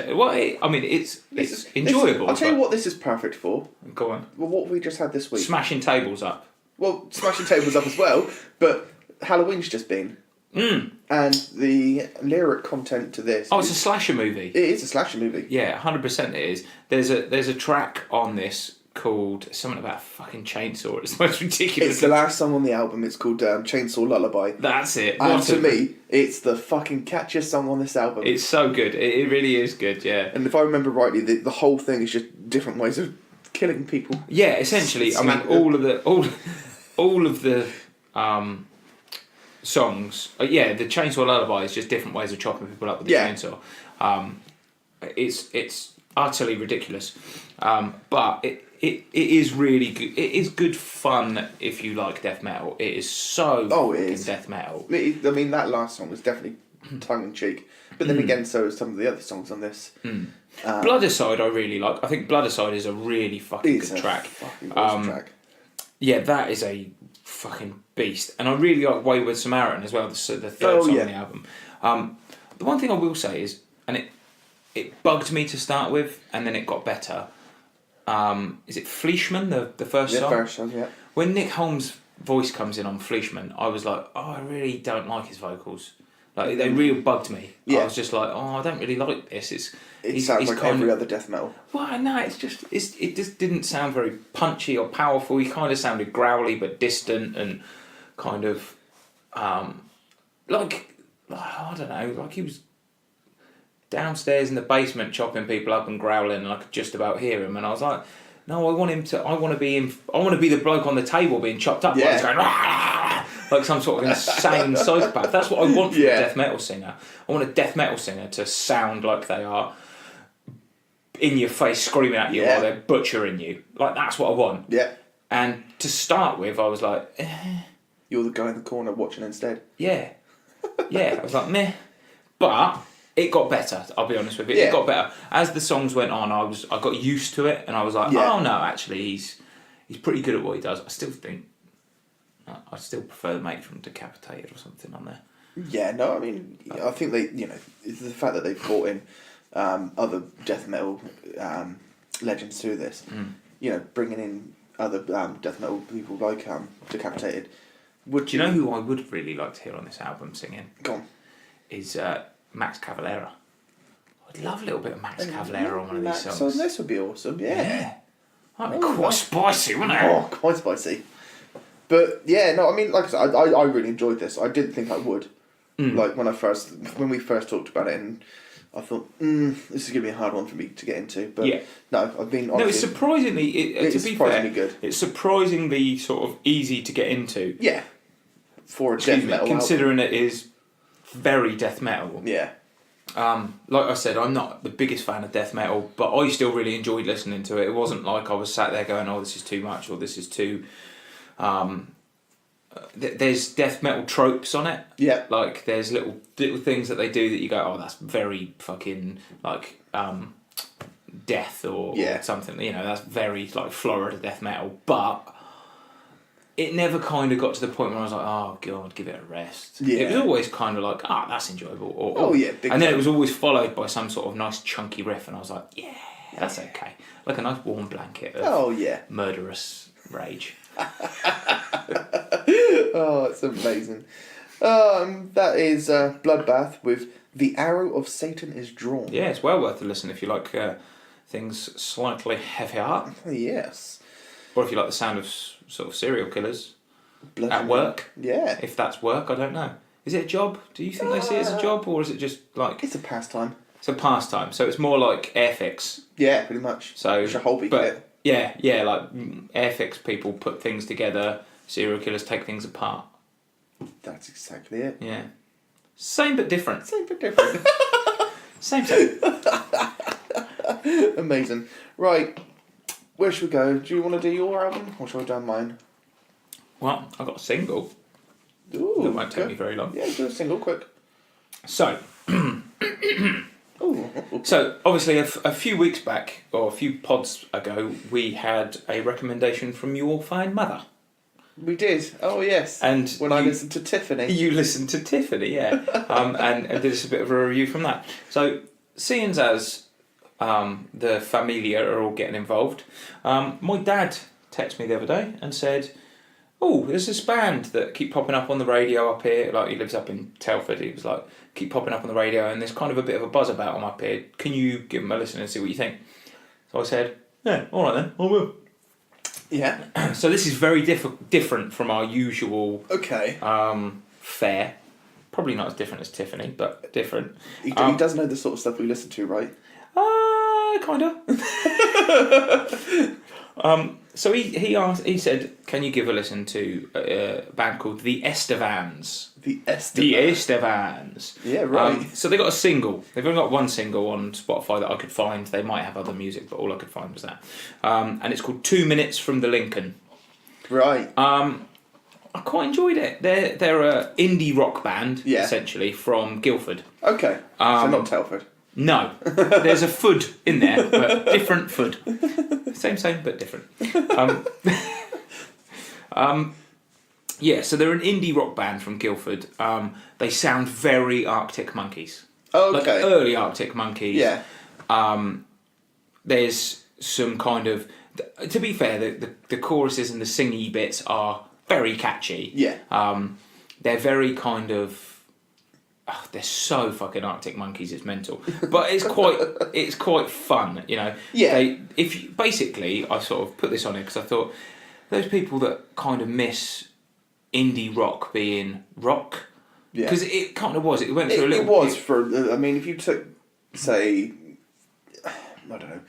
enjoyable. I'll tell you what this is perfect for. Go on. Well, what we just had this week. Smashing tables up. Well, smashing tables up as well, but Halloween's just been. And the lyric content to this... Oh, it's a slasher movie. It is a slasher movie. Yeah, 100% it is. There's a track on this called something about a fucking chainsaw. It's the most ridiculous. It's the last song on the album. It's called Chainsaw Lullaby. That's it. And to me, it's the fucking catchiest song on this album. It's so good. It really is good, yeah. And if I remember rightly, the whole thing is just different ways of killing people. Yeah, essentially. I mean, all of the songs. The Chainsaw Lullaby is just different ways of chopping people up with the chainsaw. It's utterly ridiculous, but it is really good. It is good fun if you like death metal. It is so it is death metal. I mean, that last song was definitely tongue in cheek. But then again, so is some of the other songs on this. Bloodicide I really like. I think Bloodicide is a really fucking good track. Fucking awesome track. Yeah, that is a fucking beast. And I really like Wayward Samaritan as well, the third song on the album. The one thing I will say is, and it bugged me to start with, and then it got better. Is it Fleischman, the first song? The first song, yeah. When Nick Holmes' voice comes in on Fleischman, I was like, I really don't like his vocals. Like, they really bugged me. Yeah. I was just like, I don't really like this. It sounds like every other death metal. Well, no, it just didn't sound very punchy or powerful. He kind of sounded growly but distant and kind of, like, I don't know, like he was downstairs in the basement chopping people up and growling, and I could just about hear him. And I was like, no, I want to be the bloke on the table being chopped up. Yeah. Going, like some sort of insane psychopath. That's what I want from a death metal singer. I want a death metal singer to sound like they are in your face screaming at you while they're butchering you. Like, that's what I want. Yeah. And to start with, I was like, You're the guy in the corner watching instead. Yeah. Yeah, I was like, meh. But it got better, I'll be honest with you. It got better. As the songs went on, I got used to it, and I was like, oh no, actually, he's pretty good at what he does. I still think, I still prefer the mate from Decapitated or something on there. Yeah, no, I mean, I think they, it's the fact that they've brought in other death metal legends to this, bringing in other death metal people like Decapitated. Do you know who I would really like to hear on this album singing? Go on. Is Max Cavalera. I'd love a little bit of Max Cavalera on one of these songs. So this would be awesome, yeah. That'd be quite spicy, wouldn't it? Oh, quite spicy. But yeah, no, I mean, like I said, I really enjoyed this. I didn't think I would. Like when we first talked about it, and I thought, this is gonna be a hard one for me to get into. But no, I've been. No, it's surprisingly. Fair, it's surprisingly sort of easy to get into. Yeah. For a death metal considering album. It is very death metal. Yeah. Like I said, I'm not the biggest fan of death metal, but I still really enjoyed listening to it. It wasn't like I was sat there going, "Oh, this is too much," or "This is too." There's death metal tropes on it. Yeah. Like there's little things that they do that you go, "Oh, that's very fucking like death or something." That's very like Florida death metal, but. It never kind of got to the point where I was like, oh, God, give it a rest. Yeah. It was always kind of like, that's enjoyable. And then it was always followed by some sort of nice chunky riff, and I was like, yeah, that's okay. Like a nice warm blanket of murderous rage. Oh, it's amazing. That is Bloodbath with The Arrow of Satan is Drawn. Yeah, it's well worth a listen if you like things slightly heavier. Yes. Or if you like the sound of sort of serial killers at work. Yeah. If that's work, I don't know. Is it a job? Do you think they see it as a job, or is it just like... It's a pastime. It's a pastime, so it's more like Airfix. Yeah, pretty much. So, like Airfix people put things together, serial killers take things apart. That's exactly it. Yeah. Same but different. Same but different. Same. Amazing. Right. Where should we go? Do you want to do your album, or shall I do mine? Well, I've got a single. Ooh, that won't take me very long. Yeah, do a single, quick. So, so obviously a few weeks back, or a few pods ago, we had a recommendation from your fine mother. We did. Oh, yes. And when I listened to Tiffany. You listened to Tiffany, yeah. and did us a bit of a review from that. So, seeing as... the familia are all getting involved. My dad texted me the other day and said, "Oh, there's this band that keep popping up on the radio up here." Like, he lives up in Telford. He was like, "Keep popping up on the radio, and there's kind of a bit of a buzz about them up here. Can you give them a listen and see what you think?" So I said, "Yeah, all right then, I will." Yeah. So this is very different from our usual fare. Probably not as different as Tiffany, but different. He does know the sort of stuff we listen to, right? Kinda. So he said, "Can you give a listen to a band called The Estevans?" The Estevans. Yeah, right. So they got a single. They've only got one single on Spotify that I could find. They might have other music, but all I could find was that. And it's called 2 Minutes from the Lincoln. Right. I quite enjoyed it. They're a indie rock band Yeah. essentially from Guildford. Okay. So not Telford. No, there's a food in there, but different food. Same, but different. Yeah, so they're an indie rock band from Guildford. They sound very Arctic Monkeys. Okay. Like early Arctic Monkeys. Yeah. There's some kind of... To be fair, the choruses and the singy bits are very catchy. Yeah. They're very kind of... Oh, they're so fucking Arctic Monkeys, it's mental. But it's quite fun, you know. Yeah. Basically, I sort of put this on it because I thought those people that kind of miss indie rock being rock, because it kind of was. It went through a little. It was for. I mean, if you took, say, I don't know,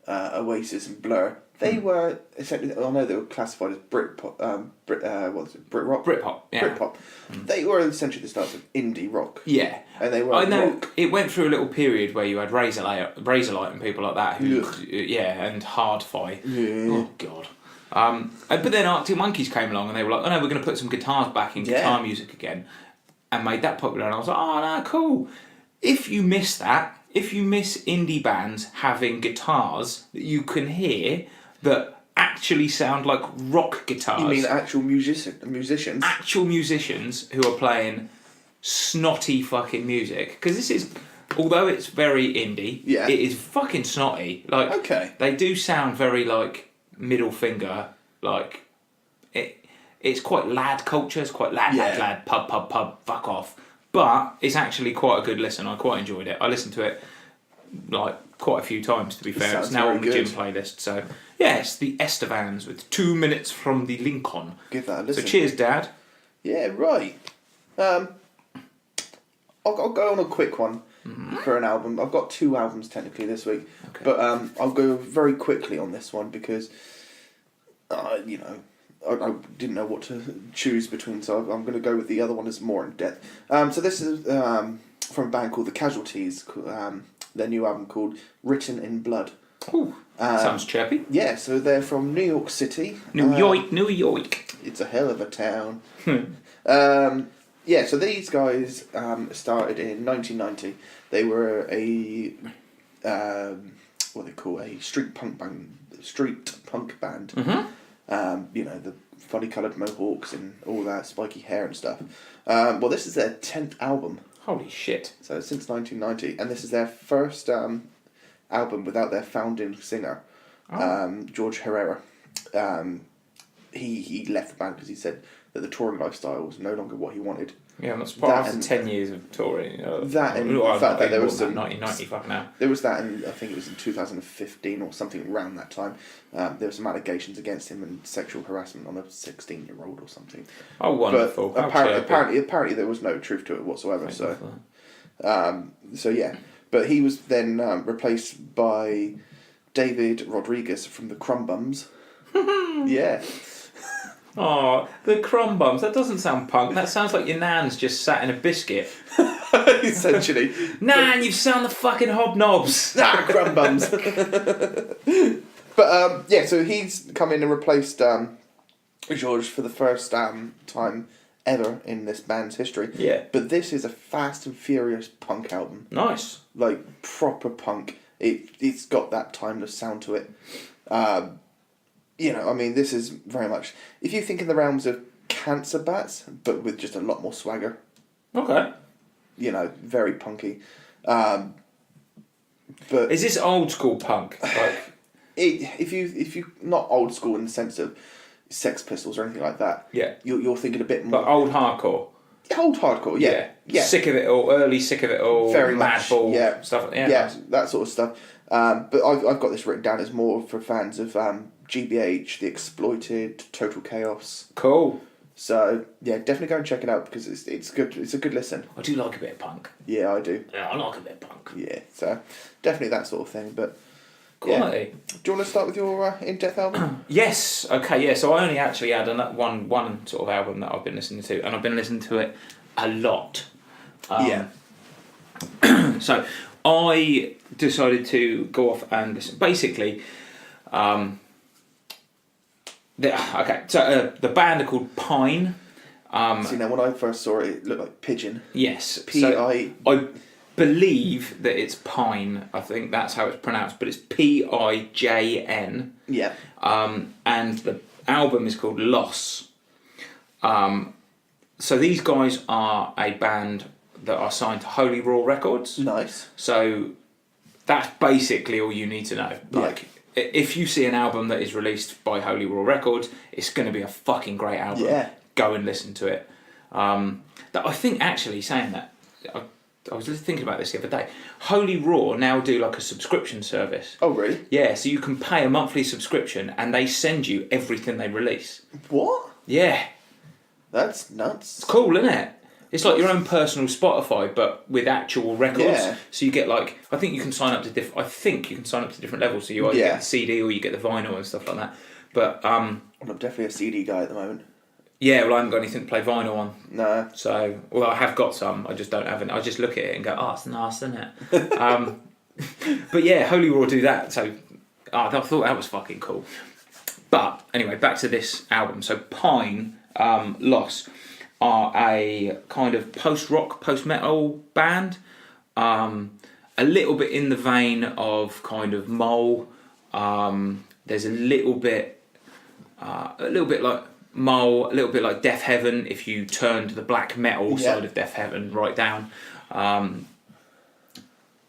Oasis and Blur, they were essentially. I know they were classified as Britpop. What was it? Brit rock. Britpop. Yeah. Britpop. They were essentially the start of indie rock. Yeah. And they were. I know rock. it went through a little period where you had Razorlight and people like that who, and Hard-Fi. Yeah. Oh God. But then Arctic Monkeys came along and they were like, oh no, we're going to put some guitars back in guitar music again, and made that popular. And I was like, oh no, cool. If you miss that, if you miss indie bands having guitars that you can hear that actually sound like rock guitars. You mean actual musicians? Actual musicians who are playing snotty fucking music. Because this is, although it's very indie, it is fucking snotty. Like, okay. They do sound very like middle finger, like it's quite lad culture, it's quite lad, pub, fuck off. But it's actually quite a good listen. I quite enjoyed it. I listened to it like quite a few times, to be fair. It's now on the gym playlist. So yeah, it's the Estevans with 2 minutes from the Lincoln. Give that a listen. So cheers, Dad. Yeah, right. I'll go on a quick one for an album. I've got 2 albums technically this week, but I'll go very quickly on this one because, I didn't know what to choose between, so I'm going to go with the other one as more in depth. So this is from a band called The Casualties, their new album called Written in Blood. Ooh, sounds chirpy. Yeah, so they're from New York City. New York. It's a hell of a town. So these guys started in 1990. They were a what they call a street punk band. The funny coloured mohawks and all that spiky hair and stuff. Well, this is their 10th album. Holy shit! So since 1990, and this is their first album without their founding singer, George Herrera. He left the band because he said that the touring lifestyle was no longer what he wanted. Yeah, I'm not surprised. After 10 years of touring. That and the fact that there was some 1990 fucking now. There was that, and I think it was in 2015 or something around that time. There were some allegations against him and sexual harassment on a 16-year-old or something. Oh, wonderful! But apparently there was no truth to it whatsoever. So yeah, but he was then replaced by David Rodriguez from the Crumbums. Yeah. Oh, the Crumb Bums. That doesn't sound punk. That sounds like your nan's just sat in a biscuit. Essentially. Nan, you've sound the fucking hobnobs. Crumb Bums. But, so he's come in and replaced George for the first time ever in this band's history. Yeah. But this is a fast and furious punk album. Nice. Like, proper punk. It's got that timeless sound to it. This is very much... If you think in the realms of Cancer Bats, but with just a lot more swagger. Okay. Very punky. But is this old school punk? Like, if you not old school in the sense of Sex Pistols or anything like that. Yeah. You're thinking a bit more... But old hardcore. Old hardcore, yeah. Sick of it all, early Sick of It All, very Madball, yeah. stuff. Yeah, that sort of stuff. But I've got this written down as more for fans of GBH, The Exploited, Total Chaos. Cool. So yeah, definitely go and check it out because it's good. It's a good listen. I do like a bit of punk. Yeah, I do. Yeah, I like a bit of punk. Yeah, so definitely that sort of thing. But quality. Yeah. Do you want to start with your in-depth album? Yes. Okay. Yeah. So I only actually had one sort of album that I've been listening to, and I've been listening to it a lot. So I decided to go off and listen. Basically, the band are called Pine. See, now when I first saw it, it looked like pigeon. Yes. P-I... I believe that it's Pine. I think that's how it's pronounced, but it's Pijn. Yeah. And the album is called Loss. So these guys are a band that are signed to Holy Raw Records. Nice. So that's basically all you need to know. Like, if you see an album that is released by Holy Raw Records, it's going to be a fucking great album. Yeah. Go and listen to it. That I think, actually, saying that, I was thinking about this the other day. Holy Raw now do like a subscription service. Oh, really? Yeah, so you can pay a monthly subscription and they send you everything they release. What? Yeah. That's nuts. It's cool, isn't it? It's like your own personal Spotify, but with actual records. Yeah. So you get like, I think you can sign up to different levels. So you either get the CD or you get the vinyl and stuff like that. But I'm definitely a CD guy at the moment. yeah, well, I haven't got anything to play vinyl on. No. So, well, I have got some. I just don't have any. I just look at it and go, oh, it's nice, isn't it? But yeah, Holy Raw do that. So I thought that was fucking cool. But anyway, back to this album. So Pine, Loss, are a kind of post-rock, post-metal band. A little bit in the vein of kind of Mole. There's a little bit like Mole, a little bit like Death Heaven if you turned the black metal side of Death Heaven right down.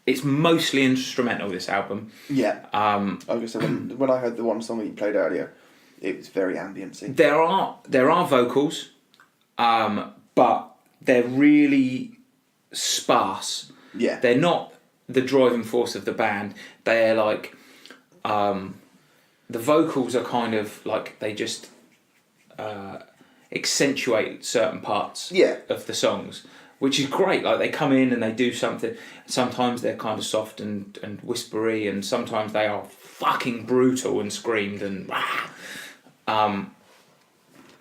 It's mostly instrumental, this album. Yeah. I was going to say, when I heard the one song that you played earlier, it was very ambiency. There are vocals, but they're really sparse. Yeah. They're not the driving force of the band. They're like, the vocals are kind of like, they just accentuate certain parts of the songs, which is great. Like, they come in and they do something. Sometimes they're kind of soft and whispery, and sometimes they are fucking brutal and screamed and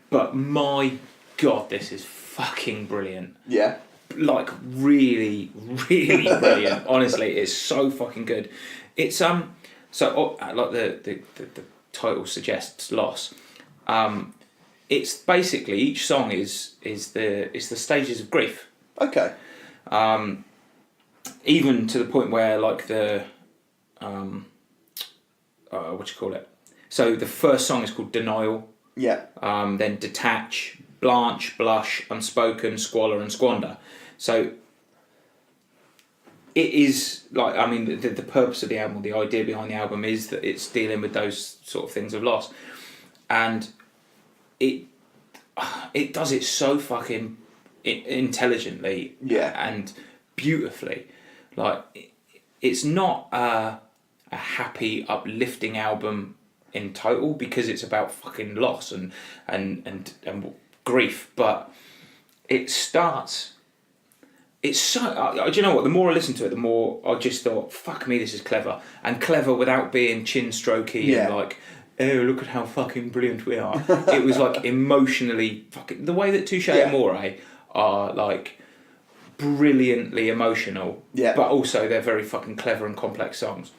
but my god, this is fucking brilliant. Yeah. Like, really, really brilliant. Honestly, it's so fucking good. It's like the title suggests, Loss. It's basically, each song is the stages of grief. Okay. Even to the point where, like, the what you call it? So the first song is called Denial. Yeah. Then Detach, Blanch, Blush, Unspoken, Squalor, and Squander. So it is like, I mean, the purpose of the album, the idea behind the album is that it's dealing with those sort of things of loss, and it does it so fucking intelligently, and beautifully. Like, it's not a happy, uplifting album in total, because it's about fucking loss and grief, but it starts. It's so. Do you know what? The more I listened to it, the more I just thought, "Fuck me, this is clever," and clever without being chin strokey and like, "Oh, look at how fucking brilliant we are." It was like emotionally fucking, the way that Touche Amore are like brilliantly emotional, but also they're very fucking clever and complex songs.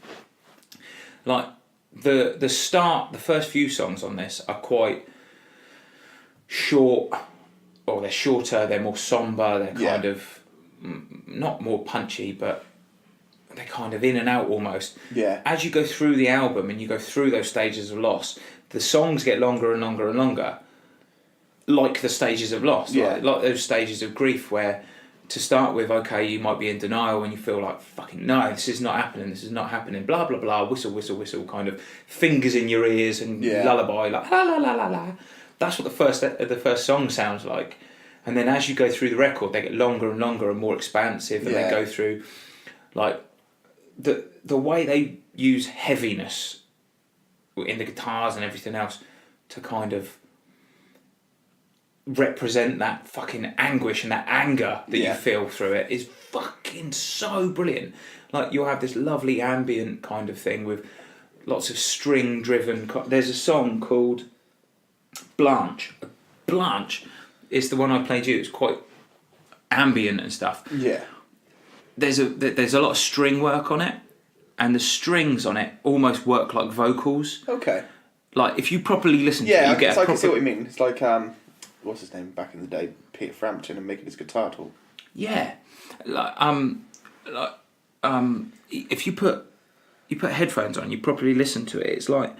Like the first few songs on this are quite short, or they're shorter. They're more somber. They're kind of not more punchy, but they're kind of in and out almost. Yeah. As you go through the album and you go through those stages of loss, the songs get longer and longer and longer, like the stages of loss, like those stages of grief where, to start with, okay, you might be in denial and you feel like, fucking no, this is not happening, blah, blah, blah, whistle, whistle, whistle, kind of fingers in your ears and lullaby, like, la, la, la, la, la. That's what the first song sounds like. And then as you go through the record, they get longer and longer and more expansive, and they go through, like, the way they use heaviness in the guitars and everything else to kind of represent that fucking anguish and that anger that you feel through it is fucking so brilliant. Like, you'll have this lovely ambient kind of thing with lots of string driven. There's a song called Blanche. Blanche is the one I played you. It's quite ambient and stuff. Yeah. There's a lot of string work on it, and the strings on it almost work like vocals. Okay. Like, if you properly listen to it, you get I can see what you mean. It's like what's his name back in the day, Peter Frampton, and making his guitar talk. Yeah, like if you put headphones on, you properly listen to it. It's like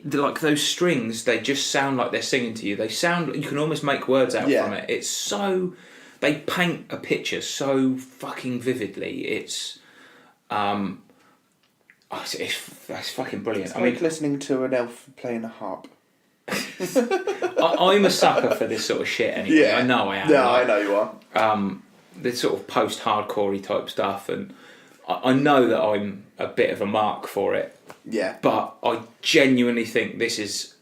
like those strings. They just sound like they're singing to you. They sound. You can almost make words out from it. It's so. They paint a picture so fucking vividly. It's fucking brilliant. It's like listening to an elf playing a harp. I'm a sucker for this sort of shit anyway. Yeah. I know I am. Yeah, I know you are. This sort of post-hardcorey type stuff, and I know that I'm a bit of a mark for it. Yeah. But I genuinely think this is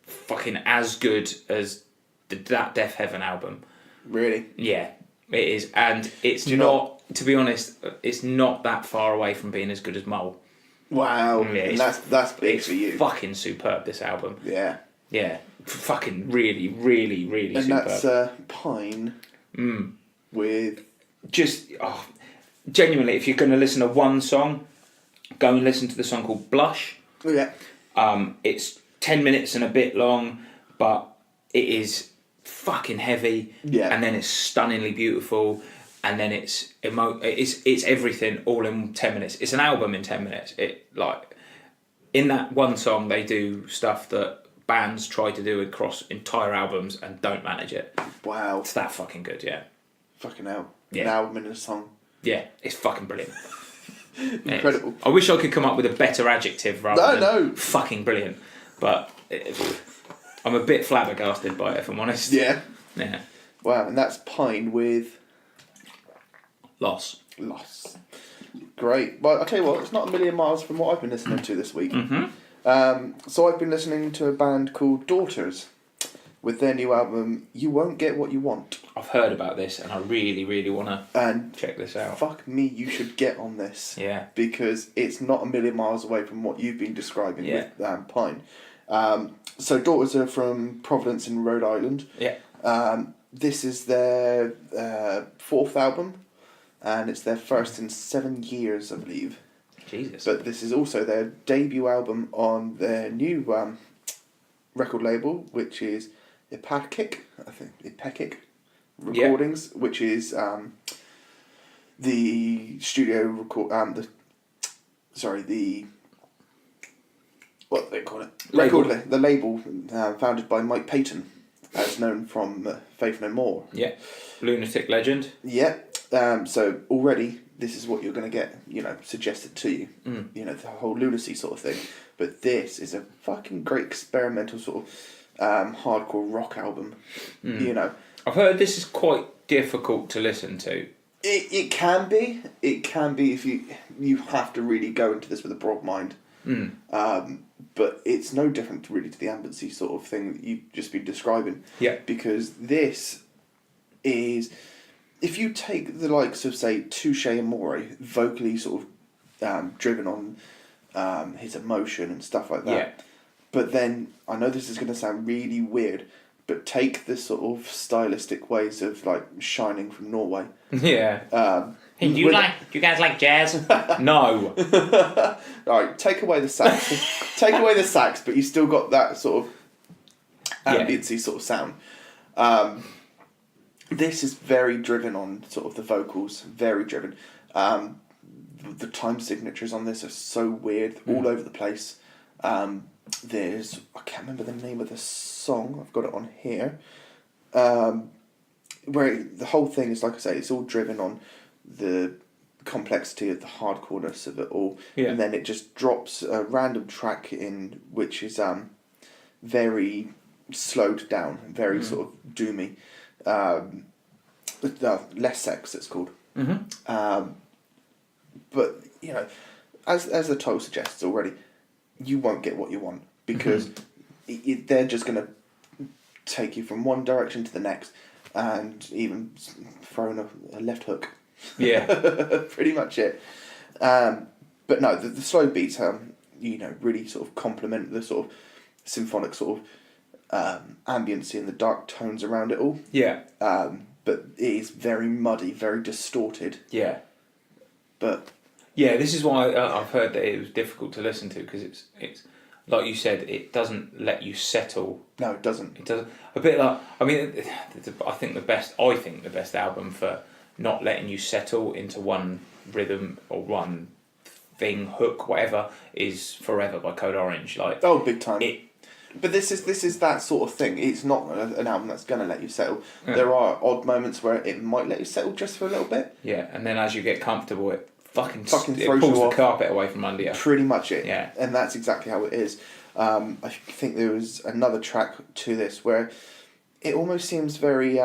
fucking as good as that Death Heaven album. Really? Yeah, it is, and it's not. To be honest, it's not that far away from being as good as Mole. Wow. Yeah, and that's big for you. Fucking superb, this album. Yeah. Yeah, fucking really, really, really and superb. And that's Pine with... Just, genuinely, if you're going to listen to one song, go and listen to the song called Blush. Oh, yeah. It's 10 minutes and a bit long, but it is fucking heavy. Yeah. And then it's stunningly beautiful. And then it's everything all in 10 minutes. It's an album in 10 minutes. In that one song, they do stuff that bands try to do across entire albums and don't manage it. Wow. It's that fucking good, yeah. Fucking hell. Yeah. An album in a song. Yeah, it's fucking brilliant. Incredible. I wish I could come up with a better adjective rather than fucking brilliant. But I'm a bit flabbergasted by it, if I'm honest. Yeah. Yeah. Wow, and that's Pine with... Loss. Great. Well, I'll tell you what, it's not a million miles from what I've been listening to this week. Mm-hmm. So I've been listening to a band called Daughters with their new album, You Won't Get What You Want. I've heard about this and I really, really want to check this out. Fuck me, you should get on this. Yeah. Because it's not a million miles away from what you've been describing with Pine. So Daughters are from Providence in Rhode Island. Yeah. This is their fourth album. And it's their first in 7 years, I believe. Jesus. But this is also their debut album on their new record label, which is Epic Recordings, which is the studio record. What do they call it? The label founded by Mike Payton, as known from Faith No More. Yeah. Lunatic Legend. Yeah. So already this is what you're going to get, suggested to you. The whole lunacy sort of thing. But this is a fucking great experimental sort of hardcore rock album. I've heard this is quite difficult to listen to. It can be. It can be if you have to really go into this with a broad mind. But it's no different really to the ambiency sort of thing that you've just been describing. Yeah. Because this is... If you take the likes of, say, Touche Amore, vocally sort of driven on his emotion and stuff like that. Yeah. But then, I know this is going to sound really weird, but take the sort of stylistic ways of, like, Shining from Norway. Yeah. Hey, do you guys like jazz? No. Alright, take away the sax. But you still got that sort of ambiency sort of sound. This is very driven on sort of the vocals, very driven. The time signatures on this are so weird, all over the place. There's, I can't remember the name of the song, I've got it on here. Where the whole thing is, like I say, it's all driven on the complexity of the hardcoreness of it all. Yeah. And then it just drops a random track in, which is very slowed down, very sort of doomy. Less sex, it's called. Mm-hmm. But as the title suggests already, you won't get what you want because they're just going to take you from one direction to the next, and even throw in a left hook. Yeah, pretty much it. But no, the slow beats, really sort of complement the sort of symphonic sort of ambiency and the dark tones around it all. Yeah. But it is very muddy, very distorted. Yeah. But yeah, this is why I've heard that it was difficult to listen to because it's like you said, it doesn't let you settle. No, it doesn't. It doesn't. A bit like, I mean, I think the best album for not letting you settle into one rhythm or one thing, hook, whatever, is Forever by Code Orange. Like, oh, big time. But this is that sort of thing. It's not an album that's going to let you settle. Yeah. There are odd moments where it might let you settle just for a little bit. Yeah, and then as you get comfortable, it fucking throws pulls you the carpet away from under you. Pretty much it. Yeah. And that's exactly how it is. I think there was another track to this where it almost seems very,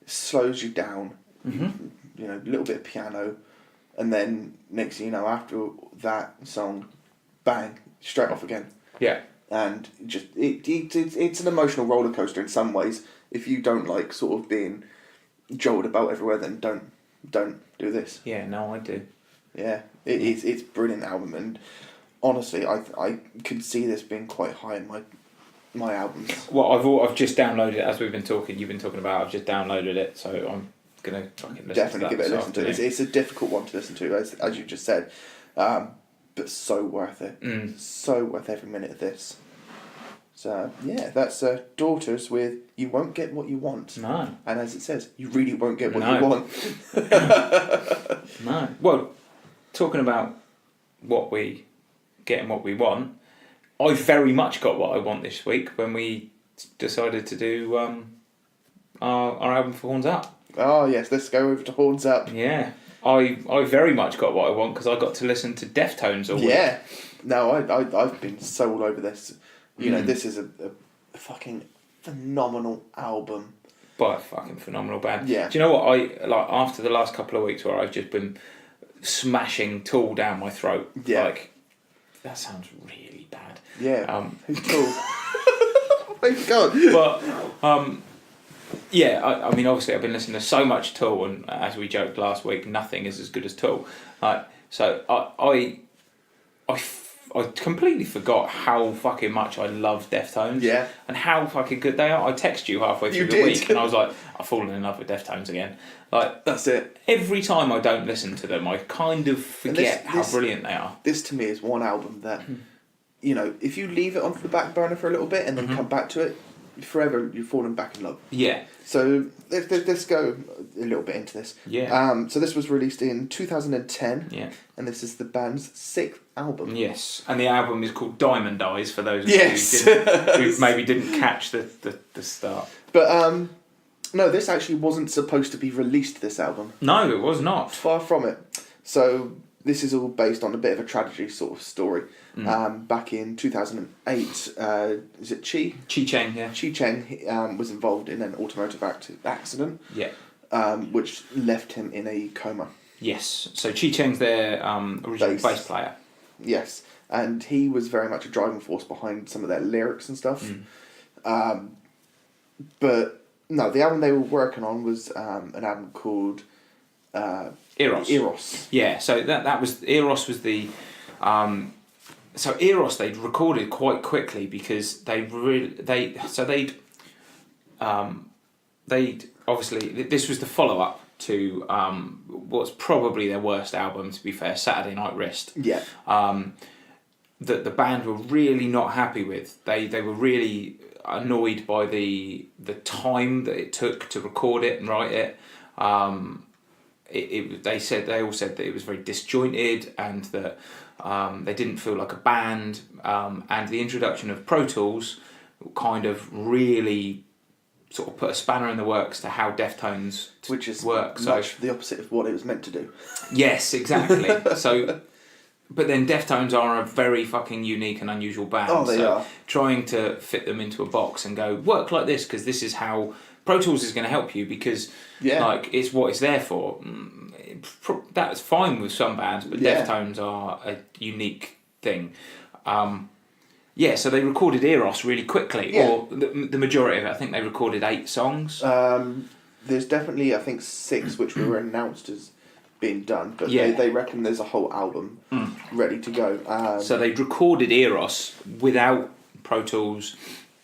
slows you down. Mm-hmm. You know, a little bit of piano, and then next thing you know, after that song, bang, straight off again. Yeah. And just it's an emotional roller coaster in some ways. If you don't like sort of being jolted about everywhere, then don't do this. Yeah, no, I do. Yeah, it's a brilliant album, and honestly, I could see this being quite high in my albums. Well, I've just downloaded it as we've been talking. You've been talking about. I've just downloaded it, so I'm gonna fucking listen definitely to that give it a listen to. It's a difficult one to listen to, as you just said, but so worth it. So worth every minute of this. So yeah, that's Daughters with You Won't Get What You Want. No. And as it says, you really won't get what you want. No. Well, talking about what we get and what we want, I very much got what I want this week when we decided to do our album for Horns Up. Oh yes, let's go over to Horns Up. Yeah. I very much got what I want because I got to listen to Deftones all week. Yeah. No, I've been so all over this. You know, this is a fucking phenomenal album. By a fucking phenomenal band. Yeah. Do you know what after the last couple of weeks where I've just been smashing Tool down my throat? Yeah. Like, that sounds really bad. Yeah. Who's cool? Thank God. But yeah, I mean, obviously I've been listening to so much Tool, and as we joked last week, nothing is as good as Tool. So I completely forgot how fucking much I love Deftones. Yeah. And how fucking good they are. I texted you halfway through the week and I was like, I've fallen in love with Deftones again. Like, that's it. Every time I don't listen to them, I kind of forget how brilliant they are. This to me is one album that, you know, if you leave it on the back burner for a little bit and then come back to it, forever you've fallen back in love. Yeah. So let's go a little bit into this. Yeah. So this was released in 2010. Yeah. And this is the band's 6th album. Yes. And the album is called Dimond Eyes for those of you who maybe didn't catch the start. But no, this actually wasn't supposed to be released, this album. No, it was not. Far from it. So this is all based on a bit of a tragedy sort of story. Back in 2008, is it Chi? Chi Cheng, yeah. Chi Cheng was involved in an automotive accident. Yeah. Which left him in a coma. Yes. So Chi Cheng's their original bass player. Yes. And he was very much a driving force behind some of their lyrics and stuff. But no, the album they were working on was an album called Eros. Yeah, so that was Eros was the so Eros they'd recorded quite quickly because they'd obviously this was the follow up to what's probably their worst album, to be fair, Saturday Night Wrist. Yeah. That the band were really not happy with. They were really annoyed by the time that it took to record it and write it. They all said that it was very disjointed and that they didn't feel like a band, and the introduction of Pro Tools kind of really sort of put a spanner in the works to how Deftones which is work. Much the opposite of what it was meant to do. Yes, exactly. So, but then Deftones are a very fucking unique and unusual band. Oh, they are. Trying to fit them into a box and go work like this because this is how Pro Tools is going to help you because like it's what it's there for. That's fine with some bands, but Deftones are a unique thing. So they recorded Eros really quickly, or the majority of it. I think they recorded 8 songs. There's definitely, I think, 6 which were announced as being done, but they reckon there's a whole album ready to go. So they recorded Eros without Pro Tools.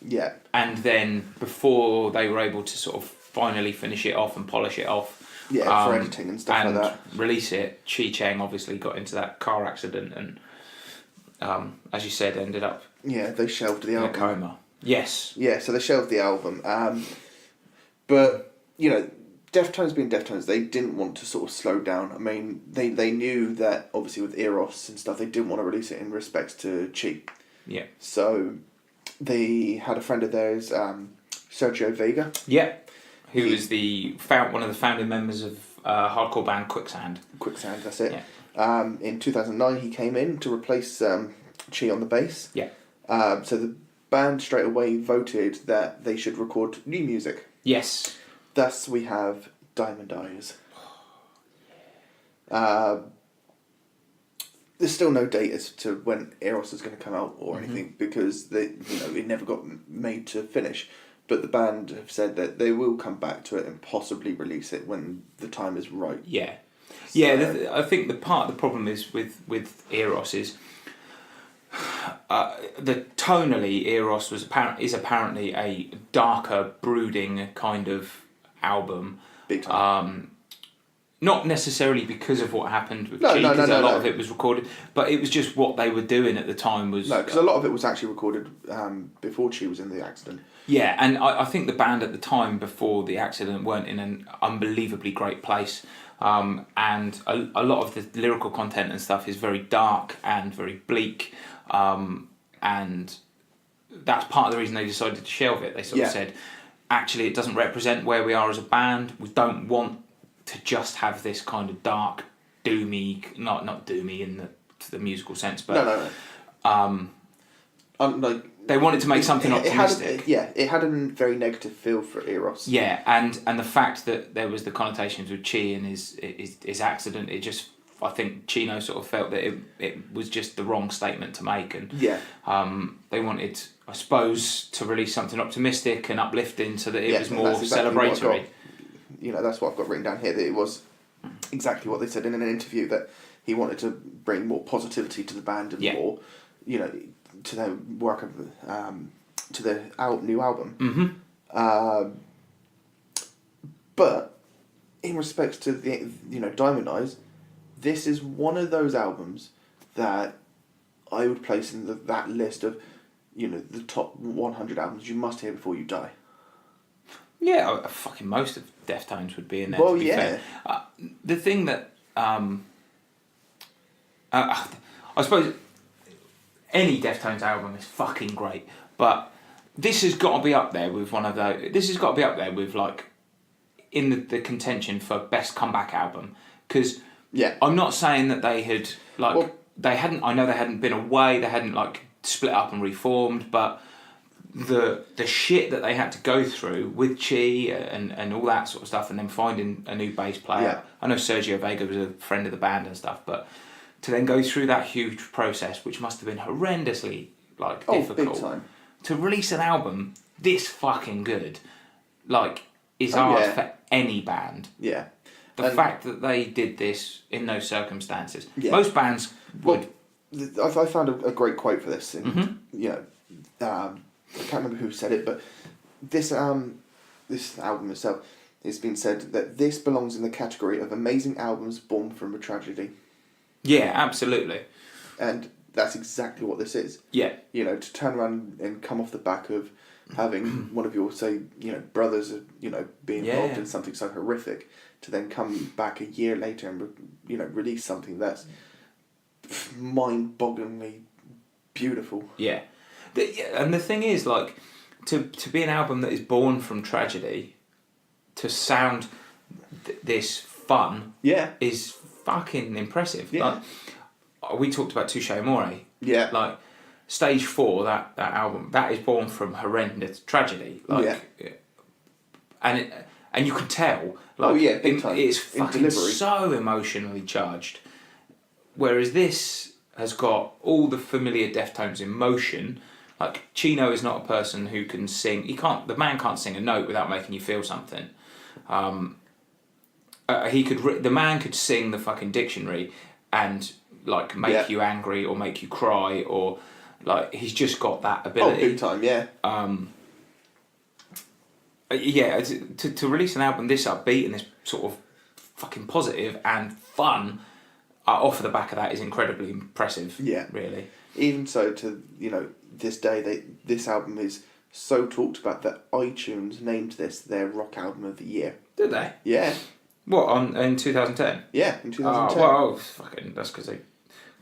Yeah. And then before they were able to sort of finally finish it off and polish it off. Yeah, for editing and stuff like that. Release it. Chi Cheng obviously got into that car accident and as you said, ended up Yeah, they shelved the in a album. coma. Yes. Yeah, so they shelved the album. But, you know, Deftones being Deftones, they didn't want to sort of slow down. I mean, they knew that, obviously, with Eros and stuff, they didn't want to release it in respects to Chi. Yeah. So they had a friend of theirs, Sergio Vega. Yeah. Who was one of the founding members of hardcore band Quicksand. Quicksand, that's it. Yeah. In 2009, he came in to replace Chi on the bass. Yeah. So the band straight away voted that they should record new music. Yes. Thus, we have Dimond Eyes. There's still no date as to when Eros is going to come out or anything because it never got made to finish. But the band have said that they will come back to it and possibly release it when the time is right. Yeah. So, yeah, I think the problem is with Eros is the tonally Eros is apparently a darker, brooding kind of album. Big time. Not necessarily because of what happened with Chi, because a lot of it was recorded, but it was just what they were doing at the time was... No, because a lot of it was actually recorded before Chi was in the accident. Yeah, and I think the band at the time before the accident weren't in an unbelievably great place, and a lot of the lyrical content and stuff is very dark and very bleak, and that's part of the reason they decided to shelve it. They sort of said, actually, it doesn't represent where we are as a band. We don't want to just have this kind of dark, doomy, not doomy in the musical sense, but they wanted to make something optimistic. It had a very negative feel for Eros. Yeah, and the fact that there was the connotations with Chi and his accident, it just, I think Chino sort of felt that it was just the wrong statement to make, and they wanted, I suppose, to release something optimistic and uplifting so that it was more celebratory. That's what I've got written down here, that it was exactly what they said in an interview, that he wanted to bring more positivity to the band and more, to their work of, to their new album. Mm-hmm. But in respects to the Dimond Eyes, this is one of those albums that I would place in that list of the top 100 albums you must hear before you die. Yeah, fucking most of Deftones would be in there. Well, to be fair. The thing that I suppose any Deftones album is fucking great, but this has got to be up there with one of those. This has got to be up there with like in the contention for best comeback album, because I'm not saying that they had they hadn't. I know they hadn't been away. They hadn't like split up and reformed, but the shit that they had to go through with Chi and all that sort of stuff, and then finding a new bass player. Yeah. I know Sergio Vega was a friend of the band and stuff, but to then go through that huge process, which must have been horrendously difficult, big time. To release an album this fucking good, is hard for any band. Yeah. The fact that they did this in those circumstances, Yeah. most bands would. Well, I found a great quote for this, and I can't remember who said it, but this album itself, it's been said that this belongs in the category of amazing albums born from a tragedy. Yeah, absolutely. And that's exactly what this is. Yeah. To turn around and come off the back of having one of your, say, brothers, being involved in something so horrific, to then come back a year later and, release something that's mind-bogglingly beautiful. Yeah. And the thing is, to be an album that is born from tragedy, to sound this fun, is fucking impressive. Yeah. We talked about Touche Amore. Yeah. Stage 4, that album, that is born from horrendous tragedy. And you can tell. Big time. It's fucking so emotionally charged. Whereas this has got all the familiar Deftones emotion. Chino is not a person who can sing. The man can't sing a note without making you feel something. The man could sing the fucking dictionary and make you angry or make you cry, or he's just got that ability. Oh, big time, yeah. To release an album this upbeat and this sort of fucking positive and fun, off the back of that is incredibly impressive. Yeah. Really. Even so, to this day, this album is so talked about that iTunes named this their rock album of the year. Did they? Yeah. What, in 2010? Yeah, in 2010. Well, fucking, that's because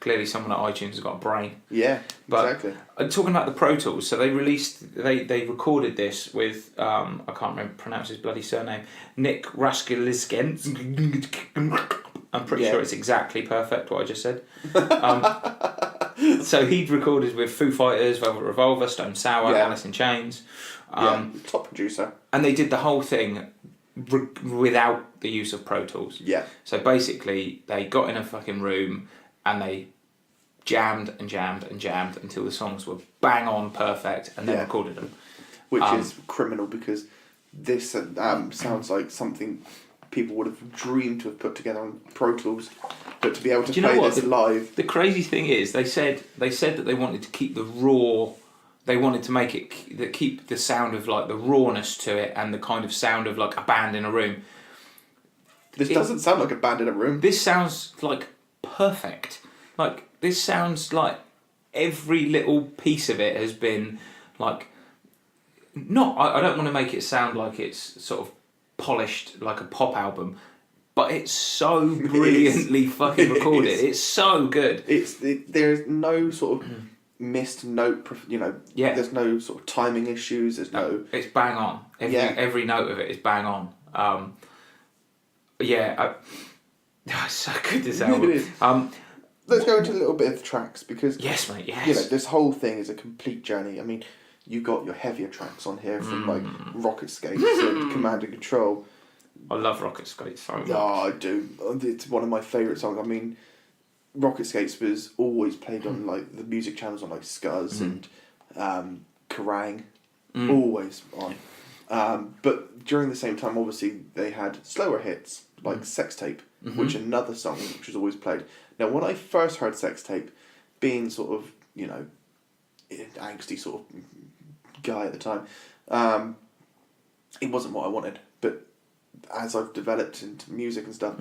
clearly someone at iTunes has got a brain. Yeah, but, exactly. Talking about the Pro Tools, so they recorded this with, I can't remember pronounce his bloody surname, Nick Raskulisken. I'm pretty sure it's exactly perfect what I just said. So he'd recorded with Foo Fighters, Velvet Revolver, Stone Sour, Alice in Chains. Top producer. And they did the whole thing without the use of Pro Tools. Yeah. So basically, they got in a fucking room and they jammed until the songs were bang on perfect, and then recorded them. Which is criminal, because this sounds like something people would have dreamed to have put together on Pro Tools, but to be able to play this live. The crazy thing is, they said that they wanted to keep the raw. They wanted to make it keep the sound of like the rawness to it, and the kind of sound of like a band in a room. This doesn't sound like a band in a room. This sounds like perfect. Like, this sounds like every little piece of it has been like. I don't want to make it sound like it's sort of polished like a pop album, but it's so brilliantly fucking recorded. It's so good. There's no sort of missed note, there's no sort of timing issues, there's no... It's bang on. Every note of it is bang on. It's so good, this album. It is. Let's go into a little bit of the tracks, because... Yes, mate, yes. This whole thing is a complete journey. I mean, you got your heavier tracks on here from, like, Rocket Skates and Command and Control. I love Rocket Skates so much. Oh, I do. It's one of my favourite songs. I mean, Rocket Skates was always played on like the music channels on like Scuzz and Kerrang, always on. But during the same time, obviously they had slower hits like Sex Tape, which another song which was always played. Now, when I first heard Sex Tape, being sort of angsty sort of guy at the time, it wasn't what I wanted. But as I've developed into music and stuff,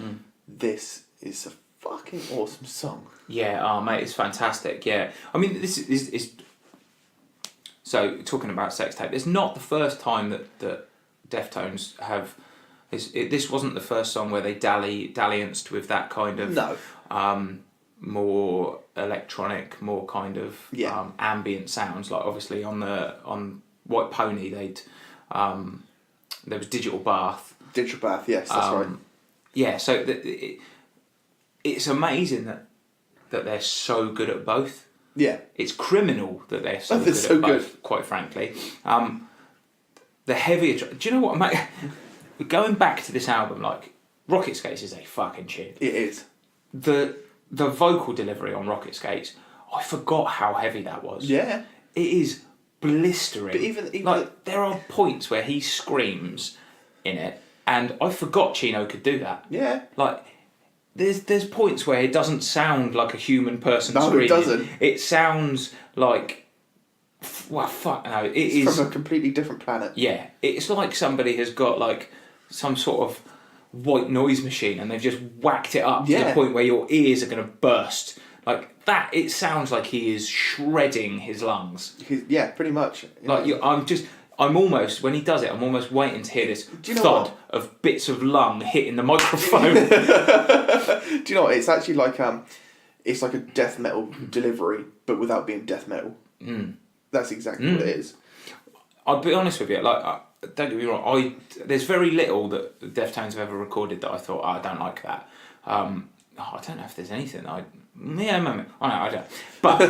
this is a fucking awesome song. Yeah, oh mate, it's fantastic. Yeah, I mean, this is so talking about Sex Tape. It's not the first time that Deftones have. This wasn't the first song where they dallianced with that kind of more electronic, more kind of ambient sounds. Like obviously on White Pony, there was Digital Bath. Digital Bath, yes, that's right. Yeah, so it's amazing that they're so good at both. Yeah. It's criminal that they're so good at both, quite frankly. The heavier... Do you know what, mate? Going back to this album, like, Rocket Skates is a fucking tune. It is. The vocal delivery on Rocket Skates, I forgot how heavy that was. Yeah. It is blistering. But even like, there are points where he screams in it, and I forgot Chino could do that. Yeah. Like, there's points where it doesn't sound like a human person screaming. No, it doesn't. It sounds like... Well, fuck no. It's from a completely different planet. Yeah. It's like somebody has got, like, some sort of white noise machine and they've just whacked it up to the point where your ears are going to burst. Like, that, it sounds like he is shredding his lungs. Yeah, pretty much. Like, I'm almost, when he does it, I'm almost waiting to hear this thud of bits of lung hitting the microphone. Do you know what? It's actually like it's like a death metal delivery, but without being death metal. That's exactly what it is. I'll be honest with you, like, don't get me wrong, there's very little that the Deftones have ever recorded that I thought, I don't like that. I don't know if there's anything I don't. But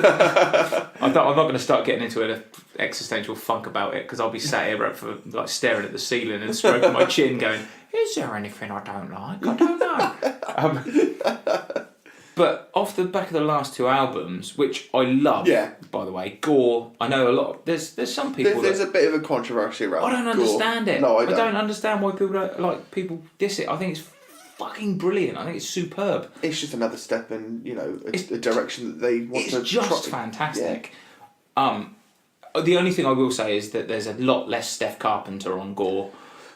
I'm not going to start getting into an existential funk about it, because I'll be sat here for like staring at the ceiling and stroking my chin, going, "Is there anything I don't like? I don't know." But off the back of the last two albums, which I love, by the way, Gore. I know a lot. There's some people. There's a bit of a controversy around. I don't understand it. No, I don't understand why people diss it. I think it's fucking brilliant. I think it's superb. It's just another step in, a direction that they want to. It's just fantastic. Yeah. The only thing I will say is that there's a lot less Steph Carpenter on Gore.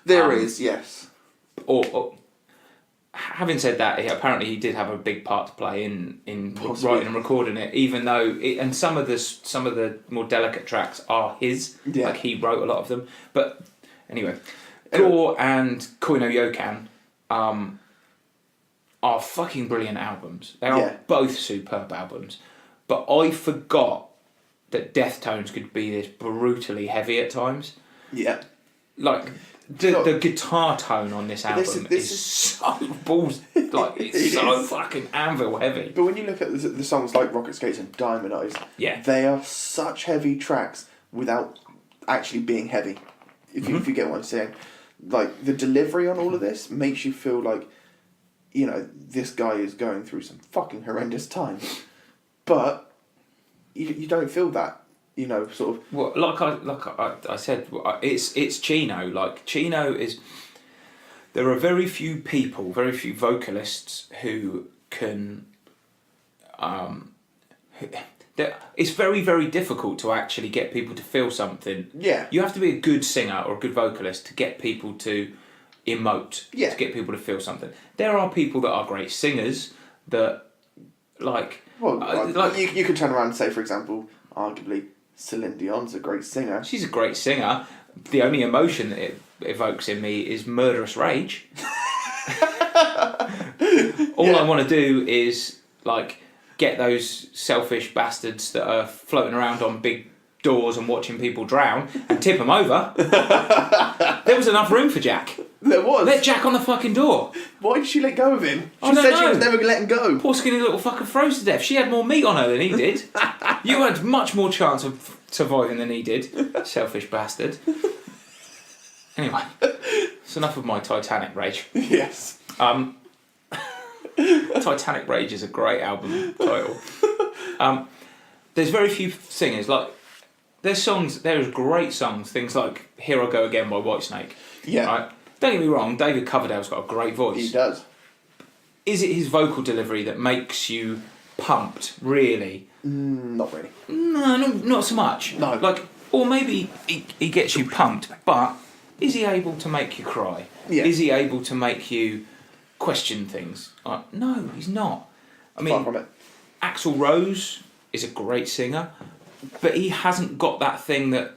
There is, yes. Or having said that, apparently he did have a big part to play in Possibly. writing and recording it. Even though, and some of the more delicate tracks are his, Yeah. like he wrote a lot of them. But anyway, Gore and Koi no Yokan are fucking brilliant albums. They are both superb albums. But I forgot that Deftones could be this brutally heavy at times. Yeah. Like the guitar tone on this album is so balls, like it's so fucking anvil heavy. But when you look at the songs like Rocket Skates and Dimond Eyes, they are such heavy tracks without actually being heavy. If you get what I'm saying, like the delivery on all of this makes you feel like, you know, this guy is going through some fucking horrendous times, but you don't feel that. You know, sort of. Well, like I said, it's Chino. Like Chino is. There are very few people, very few vocalists who can. It's very, very difficult to actually get people to feel something. Yeah. You have to be a good singer or a good vocalist to get people to emote. Yeah. To get people to feel something. There are people that are great singers that, like. Well, you can turn around and say, for example, arguably, Celine Dion's a great singer. She's a great singer. The only emotion that it evokes in me is murderous rage. All I want to do is like get those selfish bastards that are floating around on big doors and watching people drown and tip them over. There was enough room for Jack. There was. Let Jack on the fucking door. Why did she let go of him? I She don't said know. she was never going to let him go. Poor skinny little fucker froze to death. She had more meat on her than he did. You had much more chance of surviving than he did. Selfish bastard. Anyway, it's enough of my Titanic rage. Yes. Titanic Rage is a great album title. There's very few singers, like there's great songs, things like Here I Go Again by Whitesnake. Yeah. Right? Don't get me wrong, David Coverdale's got a great voice. He does. Is it his vocal delivery that makes you pumped, really? Not really. No, not so much. No. Like, or maybe he gets you pumped, but is he able to make you cry? Yeah. Is he able to make you question things? No, he's not. I mean, Far from it. Axl Rose is a great singer, but he hasn't got that thing that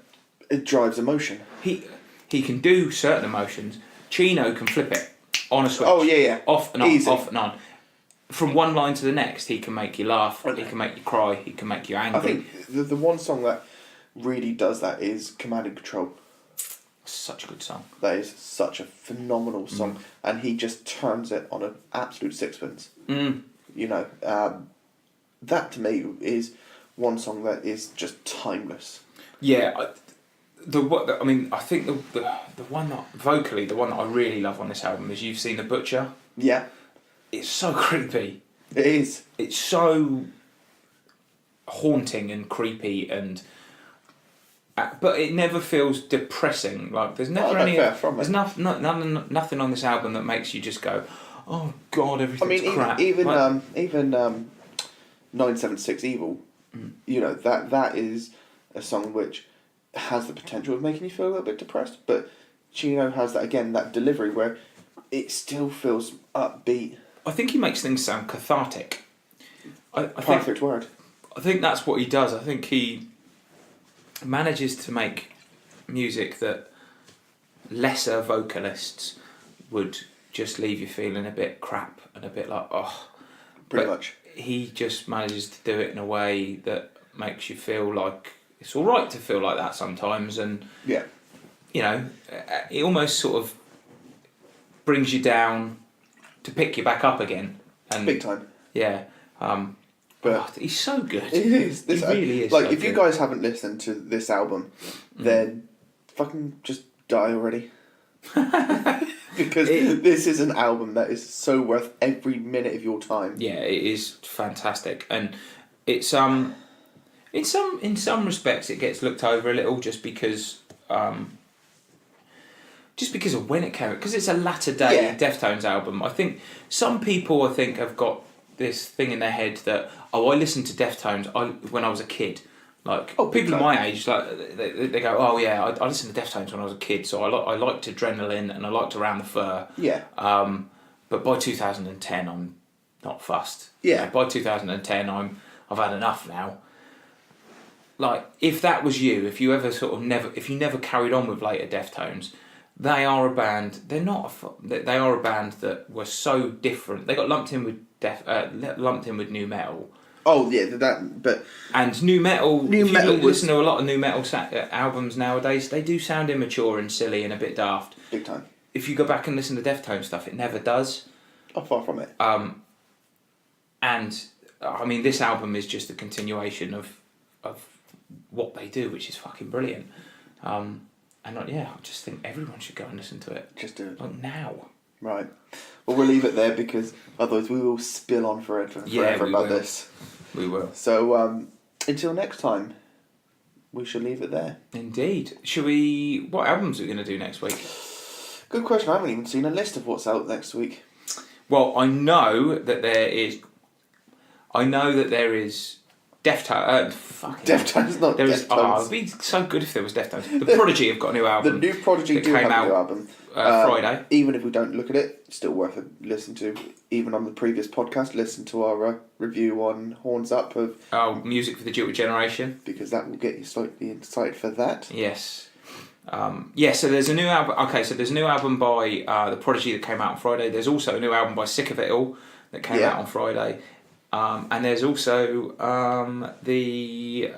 It drives emotion. he can do certain emotions. Chino can flip it on a switch. Oh, yeah. Off and on, Easy. off and on. From one line to the next, he can make you laugh. Okay. He can make you cry. He can make you angry. I think the one song that really does that is Command and Control. Such a good song. That is such a phenomenal song, and he just turns it on an absolute sixpence. You know, that to me is one song that is just timeless. Yeah, I think the one that vocally, the one that I really love on this album is You've Seen the Butcher. Yeah, It's so creepy. it is. It's so haunting and creepy, and but it never feels depressing. Like there's never any. There's nothing on this album that makes you just go, oh God, everything's crap. Even 976 Evil, you know, that is a song which has the potential of making you feel a little bit depressed, but Chino has that again, that delivery where it still feels upbeat. I think he makes things sound cathartic. Perfect word. I think that's what he does. I think he manages to make music that lesser vocalists would just leave you feeling a bit crap and a bit like, oh. Pretty much. He just manages to do it in a way that makes you feel like it's all right to feel like that sometimes, and yeah, you know, it almost sort of brings you down to pick you back up again. And big time. Yeah. But he's so good. It is. He really is. Like, so if you good. guys haven't listened to this album, then fucking just die already. Because this is an album that is so worth every minute of your time. Yeah, it is fantastic, and it's in some respects it gets looked over a little just because of when it came out, because it's a latter day Deftones album. I think some people have got this thing in their head that I listened to Deftones when I was a kid. Like people my age, like they go, oh yeah, I listened to Deftones when I was a kid, so I liked Adrenaline and I liked Around the Fur. Yeah. But by 2010, I'm not fussed. Yeah. By 2010, I've had enough now. Like, if that was you, if you never carried on with later Deftones, they are a band. They are a band that were so different. They got lumped in with new metal. Oh yeah, and new metal. New metal. Listen to a lot of new metal albums nowadays. They do sound immature and silly and a bit daft. Big time. If you go back and listen to Deftones stuff, it never does. Oh, far from it. And I mean, this album is just a continuation of what they do, which is fucking brilliant. I just think everyone should go and listen to it. Just do it. Like now. Right. Well, we'll leave it there because otherwise we will spill on forever about this. We will. So until next time, we shall leave it there. Indeed. What albums are we going to do next week? Good question. I haven't even seen a list of what's out next week. Well, I know that there is Deftones. Deftones, not there Deftones. It'd be so good if there was Deftones. The Prodigy have got a new album. The new Prodigy do have a new album. Friday. Even if we don't look at it, still worth a listen to. Even on the previous podcast, listen to our review on Horns Up of Music for the Jilted Generation, because that will get you slightly excited for that. Yes. So there's a new album. Okay, so there's a new album by the Prodigy that came out on Friday. There's also a new album by Sick of It All that came out on Friday. And there's also the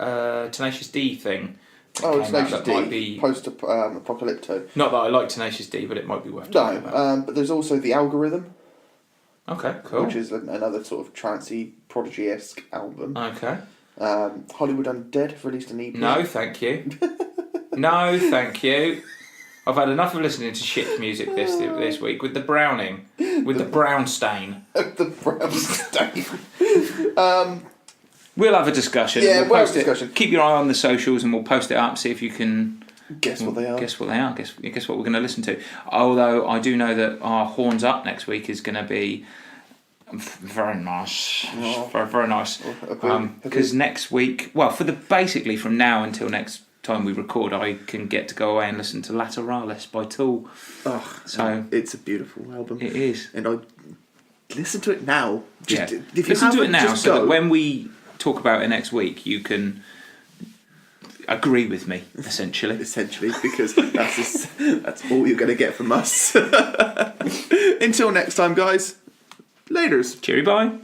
Tenacious D thing. Tenacious D, might be post-apocalypto. Not that I like Tenacious D, but it might be worth talking about. But there's also The Algorithm. Okay, cool. Which is another sort of trancey, Prodigy-esque album. Okay. Hollywood Undead have released an EP. No, thank you. No, thank you. I've had enough of listening to shit music this week with the browning, with the brown stain. The brown stain. We'll have a discussion. Yeah, we'll have a discussion. Keep your eye on the socials and we'll post it up, see if you can... Guess what they are. Guess what we're going to listen to. Although I do know that our Horns Up next week is going to be very nice. Oh. Very, very nice. Because next week... Well, basically from now until next time we record, I can get to go away and listen to Lateralis by Tool. Oh, so it's a beautiful album. It is. And I listen to it now. Listen to it now so that when we talk about it next week, you can agree with me, essentially. Because that's all you're going to get from us. Until next time, guys. Laters. Cheery bye.